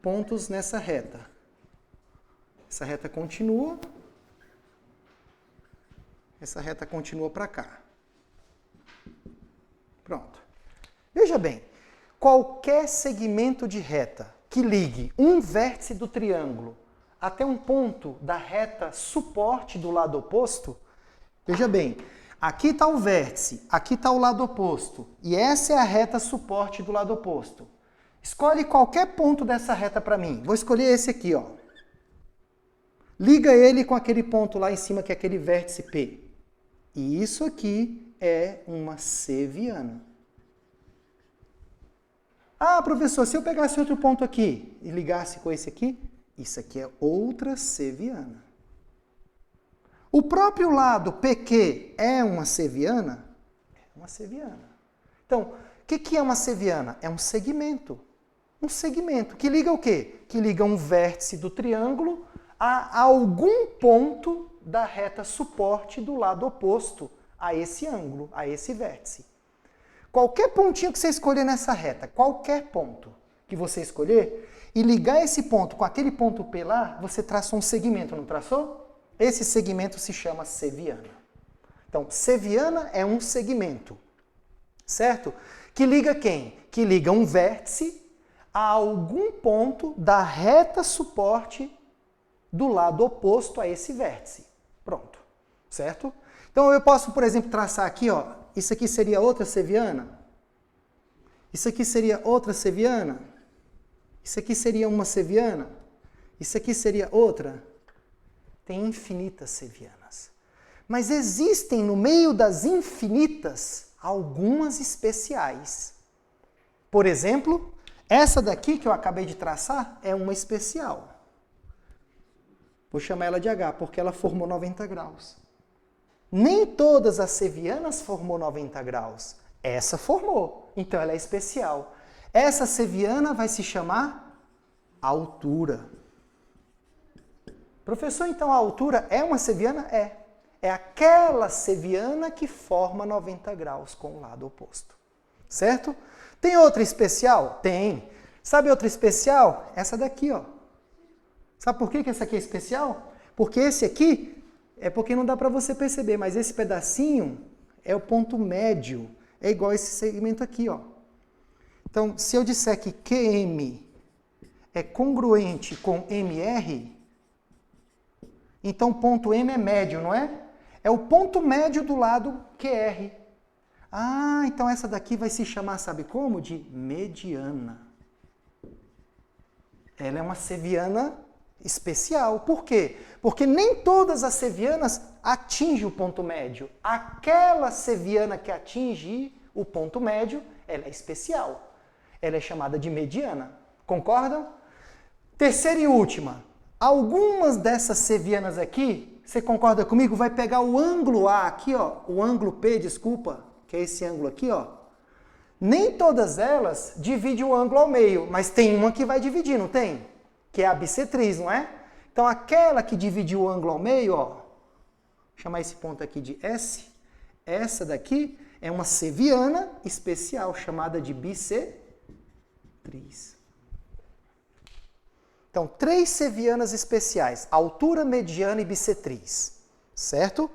pontos nessa reta. Essa reta continua. Essa reta continua para cá. Pronto. Veja bem, qualquer segmento de reta que ligue um vértice do triângulo até um ponto da reta suporte do lado oposto, veja bem, aqui está o vértice, aqui está o lado oposto, e essa é a reta suporte do lado oposto. Escolhe qualquer ponto dessa reta para mim. Vou escolher esse aqui, ó. Liga ele com aquele ponto lá em cima, que é aquele vértice P. E isso aqui é uma seviana. Ah, professor, se eu pegasse outro ponto aqui e ligasse com esse aqui, isso aqui é outra seviana. O próprio lado PQ é uma seviana? É uma seviana. Então, o que é uma seviana? É um segmento. Um segmento que liga o quê? Que liga um vértice do triângulo a algum ponto da reta suporte do lado oposto a esse ângulo, a esse vértice. Qualquer pontinho que você escolher nessa reta, qualquer ponto que você escolher, e ligar esse ponto com aquele ponto P lá, você traçou um segmento, não traçou? Esse segmento se chama seviana. Então, seviana é um segmento, certo? Que liga quem? Que liga um vértice a algum ponto da reta suporte do lado oposto a esse vértice. Pronto, certo? Então eu posso, por exemplo, traçar aqui, ó, isso aqui seria outra seviana, isso aqui seria outra seviana, isso aqui seria uma seviana, isso aqui seria outra. Tem infinitas sevianas. Mas existem no meio das infinitas algumas especiais. Por exemplo, essa daqui que eu acabei de traçar é uma especial. Vou chamar ela de H, porque ela formou 90 graus. Nem todas as sevianas formou 90 graus. Essa formou, então ela é especial. Essa seviana vai se chamar altura. Professor, então a altura é uma seviana? É. É aquela seviana que forma 90 graus com o lado oposto. Certo? Tem outra especial? Tem. Sabe outra especial? Essa daqui, ó. Sabe por que essa aqui é especial? Porque esse aqui, é porque não dá para você perceber, mas esse pedacinho é o ponto médio. É igual esse segmento aqui, ó. Então, se eu disser que QM é congruente com MR, Então o ponto M é médio, não é? É o ponto médio do lado QR. Ah, então essa daqui vai se chamar, sabe como? De mediana. Ela é uma seviana especial. Por quê? Porque nem todas as sevianas atingem o ponto médio. Aquela seviana que atinge o ponto médio, ela é especial. Ela é chamada de mediana. Concordam? Terceira e última. Algumas dessas sevianas aqui, você concorda comigo? Vai pegar o ângulo A aqui, ó, o ângulo P, desculpa, que é esse ângulo aqui, ó. Nem todas elas dividem o ângulo ao meio, mas tem uma que vai dividir, não tem? Que é a bissetriz, não é? Então aquela que divide o ângulo ao meio, ó, vou chamar esse ponto aqui de S, essa daqui é uma seviana especial chamada de bissetriz. Então, 3 sevianas especiais, altura, mediana e bissetriz, certo?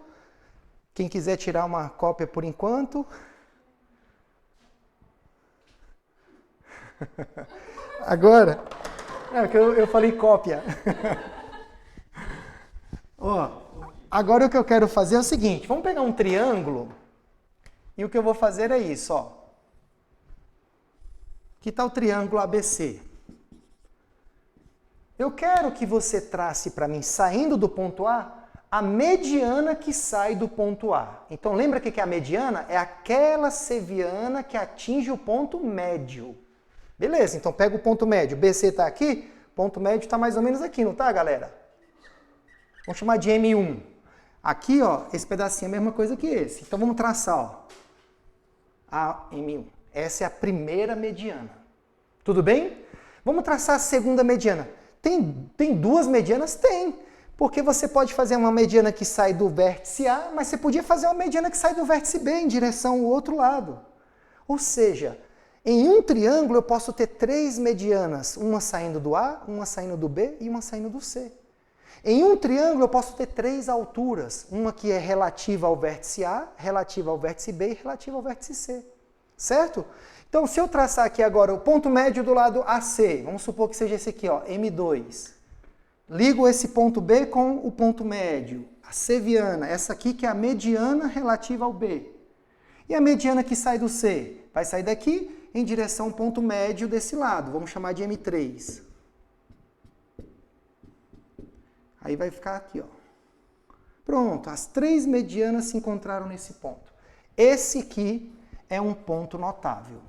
Quem quiser tirar uma cópia por enquanto. Agora, eu falei cópia. Ó, agora o que eu quero fazer é o seguinte, vamos pegar um triângulo e o que eu vou fazer é isso, ó. Que tal o triângulo ABC? Eu quero que você trace para mim, saindo do ponto A mediana que sai do ponto A. Então lembra o que é a mediana? É aquela seviana que atinge o ponto médio. Beleza, então pega o ponto médio. BC está aqui, ponto médio está mais ou menos aqui, não tá, galera? Vamos chamar de M1. Aqui, ó, esse pedacinho é a mesma coisa que esse. Então vamos traçar, ó. A M1. Essa é a primeira mediana. Tudo bem? Vamos traçar a segunda mediana. Tem 2 medianas? Tem. Porque você pode fazer uma mediana que sai do vértice A, mas você podia fazer uma mediana que sai do vértice B em direção ao outro lado. Ou seja, em um triângulo eu posso ter 3 medianas, uma saindo do A, uma saindo do B e uma saindo do C. Em um triângulo eu posso ter 3 alturas, uma que é relativa ao vértice A, relativa ao vértice B e relativa ao vértice C. Certo? Então, se eu traçar aqui agora o ponto médio do lado AC, vamos supor que seja esse aqui, ó, M2. Ligo esse ponto B com o ponto médio, a seviana, essa aqui que é a mediana relativa ao B. E a mediana que sai do C? Vai sair daqui em direção ao ponto médio desse lado, vamos chamar de M3. Aí vai ficar aqui, ó. Pronto, as 3 medianas se encontraram nesse ponto. Esse aqui é um ponto notável.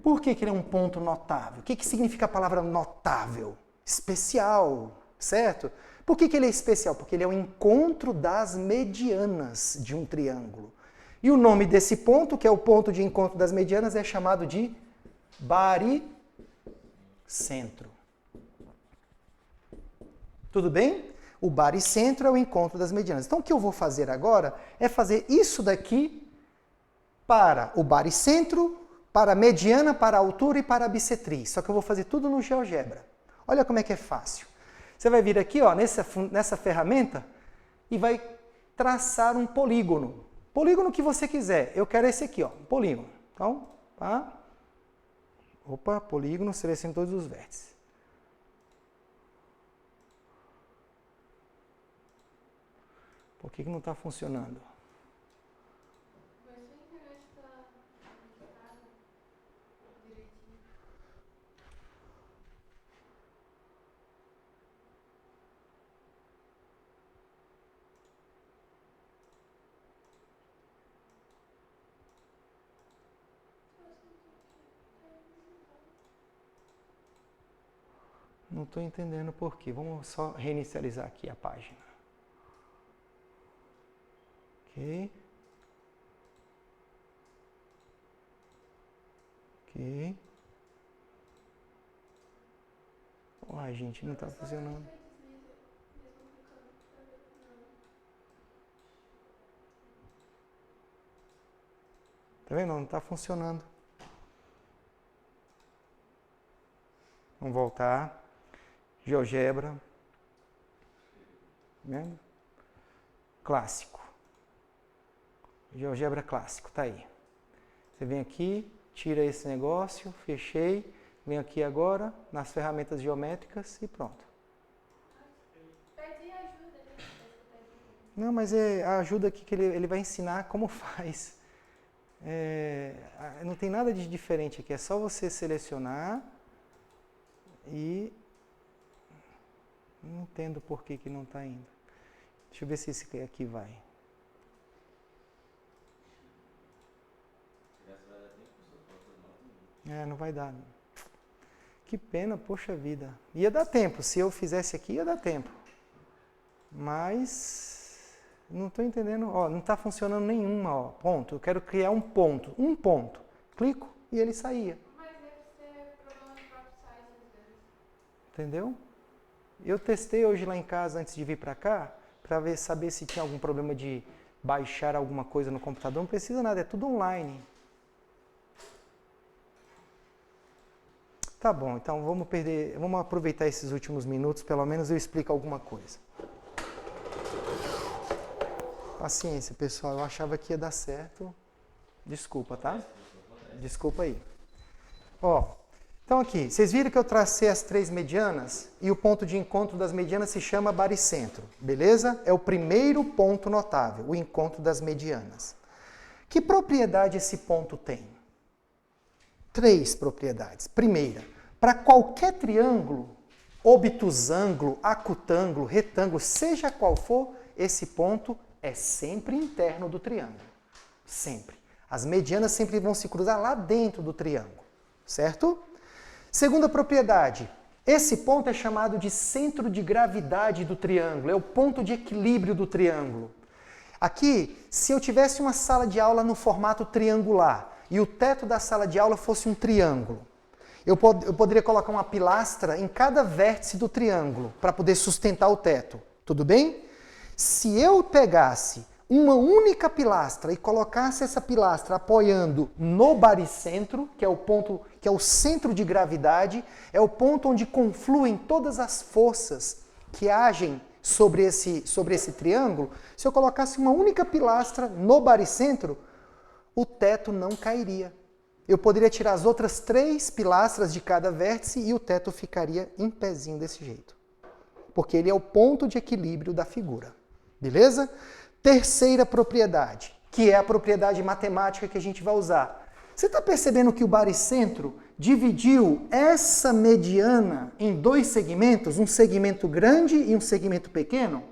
Por que ele é um ponto notável? O que significa a palavra notável? Especial, certo? Por que ele é especial? Porque ele é o encontro das medianas de um triângulo. E o nome desse ponto, que é o ponto de encontro das medianas, é chamado de baricentro. Tudo bem? O baricentro é o encontro das medianas. Então o que eu vou fazer agora é fazer isso daqui para o baricentro, para a mediana, para a altura e para a bissetriz. Só que eu vou fazer tudo no GeoGebra. Olha como é que é fácil. Você vai vir aqui, ó, nessa ferramenta e vai traçar um polígono. Polígono que você quiser. Eu quero esse aqui, ó, um polígono. Então, tá? Opa, polígono, seleciono todos os vértices. Por que não está funcionando? Não estou entendendo por quê. Vamos só reinicializar aqui a página. Ok. Ok. Uai, gente, não está funcionando. Tá vendo? Não está funcionando. Vamos voltar. GeoGebra. Vendo? Clássico. GeoGebra clássico, tá aí. Você vem aqui, tira esse negócio, fechei, Vem aqui agora, nas ferramentas geométricas e pronto. Pede ajuda, né? Não, mas é a ajuda aqui que ele vai ensinar como faz. Não tem nada de diferente aqui, é só você selecionar e... Não entendo por que não está indo. Deixa eu ver se esse aqui vai. Não vai dar. Que pena, poxa vida. Ia dar tempo, se eu fizesse aqui ia dar tempo. Mas não estou entendendo. Ó, não está funcionando nenhuma. Ó, ponto. Eu quero criar um ponto. Um ponto. Clico e ele saía. Mas deve ser problema do próprio site às vezes. Entendeu? Eu testei hoje lá em casa antes de vir para cá, para saber se tinha algum problema de baixar alguma coisa no computador. Não precisa nada, é tudo online. Tá bom, então vamos aproveitar esses últimos minutos, pelo menos eu explico alguma coisa. Paciência, pessoal, eu achava que ia dar certo. Desculpa, tá? Desculpa aí. Ó. Então aqui, vocês viram que eu tracei as 3 medianas e o ponto de encontro das medianas se chama baricentro, beleza? É o primeiro ponto notável, o encontro das medianas. Que propriedade esse ponto tem? 3 propriedades. Primeira, para qualquer triângulo, obtusângulo, acutângulo, retângulo, seja qual for, esse ponto é sempre interno do triângulo. Sempre. As medianas sempre vão se cruzar lá dentro do triângulo, certo? Segunda propriedade, esse ponto é chamado de centro de gravidade do triângulo, é o ponto de equilíbrio do triângulo. Aqui, se eu tivesse uma sala de aula no formato triangular e o teto da sala de aula fosse um triângulo, eu poderia colocar uma pilastra em cada vértice do triângulo para poder sustentar o teto, tudo bem? Se eu pegasse uma única pilastra e colocasse essa pilastra apoiando no baricentro, que é o ponto, que é o centro de gravidade, é o ponto onde confluem todas as forças que agem sobre esse triângulo, se eu colocasse uma única pilastra no baricentro, o teto não cairia. Eu poderia tirar as outras 3 pilastras de cada vértice e o teto ficaria em pezinho desse jeito. Porque ele é o ponto de equilíbrio da figura. Beleza? Terceira propriedade, que é a propriedade matemática que a gente vai usar. Você está percebendo que o baricentro dividiu essa mediana em 2 segmentos, um segmento grande e um segmento pequeno?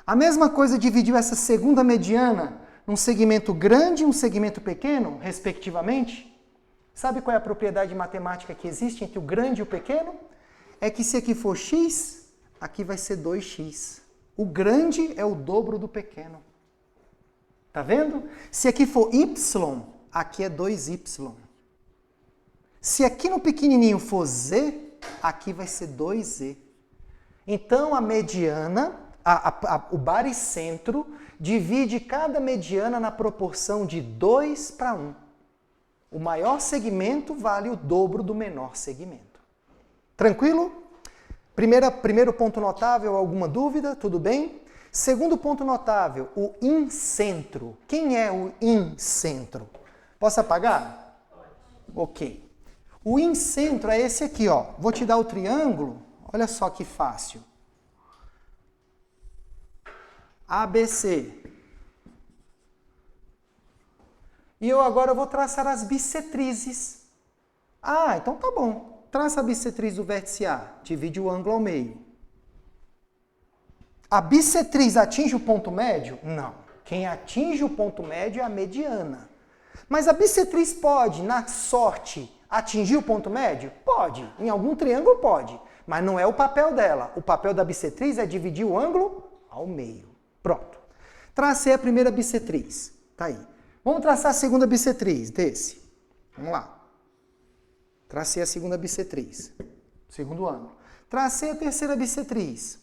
A mesma coisa dividiu essa segunda mediana num segmento grande e um segmento pequeno, respectivamente? Sabe qual é a propriedade matemática que existe entre o grande e o pequeno? É que se aqui for x, aqui vai ser 2x. O grande é o dobro do pequeno. Tá vendo? Se aqui for y, aqui é 2y. Se aqui no pequenininho for z, aqui vai ser 2z. Então a mediana, o baricentro, divide cada mediana na proporção de 2 para 1. O maior segmento vale o dobro do menor segmento. Tranquilo? Primeiro ponto notável, alguma dúvida? Tudo bem? Segundo ponto notável, o incentro. Quem é o incentro? Posso apagar? Ok. O incentro é esse aqui, ó. Vou te dar o triângulo. Olha só que fácil. ABC. E eu agora vou traçar as bissetrizes. Ah, então tá bom. Traça a bissetriz do vértice A, divide o ângulo ao meio. A bissetriz atinge o ponto médio? Não. Quem atinge o ponto médio é a mediana. Mas a bissetriz pode, na sorte, atingir o ponto médio? Pode. Em algum triângulo pode. Mas não é o papel dela. O papel da bissetriz é dividir o ângulo ao meio. Pronto. Tracei a primeira bissetriz. Tá aí. Vamos traçar a segunda bissetriz desse. Vamos lá. Tracei a segunda bissetriz, segundo ângulo. Tracei a terceira bissetriz.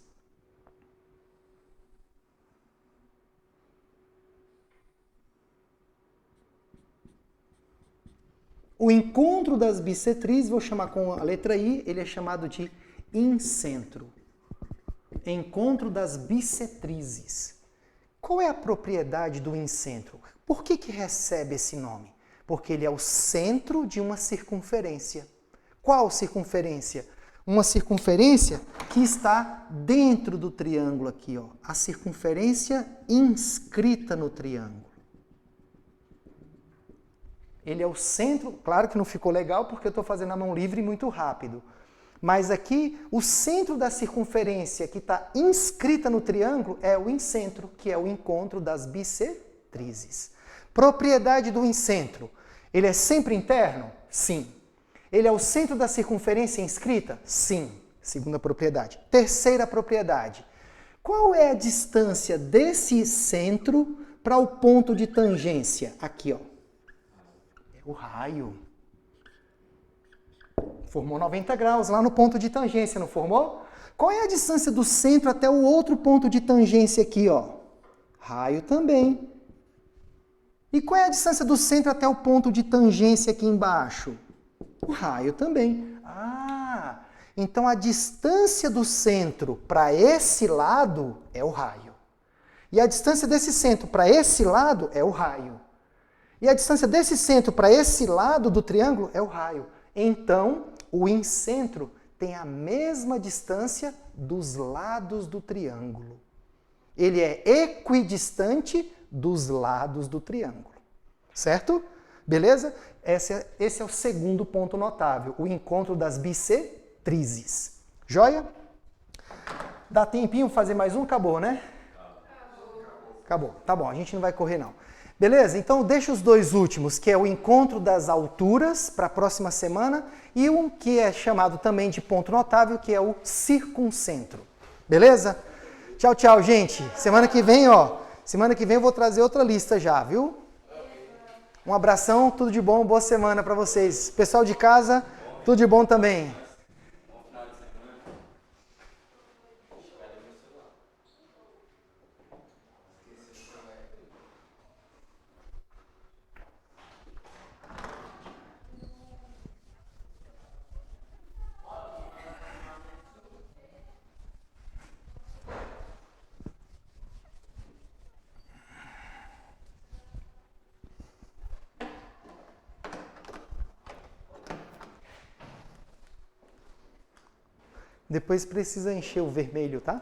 O encontro das bissetrizes, vou chamar com a letra I, ele é chamado de incentro. Encontro das bissetrizes. Qual é a propriedade do incentro? Por que recebe esse nome? Porque ele é o centro de uma circunferência. Qual circunferência? Uma circunferência que está dentro do triângulo aqui, ó. A circunferência inscrita no triângulo. Ele é o centro, claro que não ficou legal porque eu estou fazendo a mão livre muito rápido. Mas aqui, o centro da circunferência que está inscrita no triângulo é o incentro, que é o encontro das bissetrizes. Propriedade do incentro. Ele é sempre interno? Sim. Ele é o centro da circunferência inscrita? Sim. Segunda propriedade. Terceira propriedade. Qual é a distância desse centro para o ponto de tangência? Aqui, ó. É o raio. Formou 90 graus lá no ponto de tangência, não formou? Qual é a distância do centro até o outro ponto de tangência aqui, ó? Raio também. E qual é a distância do centro até o ponto de tangência aqui embaixo? O raio também. Ah, então a distância do centro para esse lado é o raio. E a distância desse centro para esse lado é o raio. E a distância desse centro para esse lado do triângulo é o raio. Então, o incentro tem a mesma distância dos lados do triângulo. Ele é equidistante dos lados do triângulo. Certo? Beleza? Esse é o segundo ponto notável, o encontro das bissetrizes. Joia? Dá tempinho pra fazer mais um? Acabou, né? Acabou. Tá bom, a gente não vai correr não. Beleza? Então deixa os dois últimos, que é o encontro das alturas para a próxima semana e um que é chamado também de ponto notável, que é o circuncentro. Beleza? Tchau, tchau, gente. Semana que vem, ó. Semana que vem eu vou trazer outra lista já, viu? Um abração, tudo de bom, boa semana para vocês. Pessoal de casa, tudo de bom também. Depois precisa encher o vermelho, tá?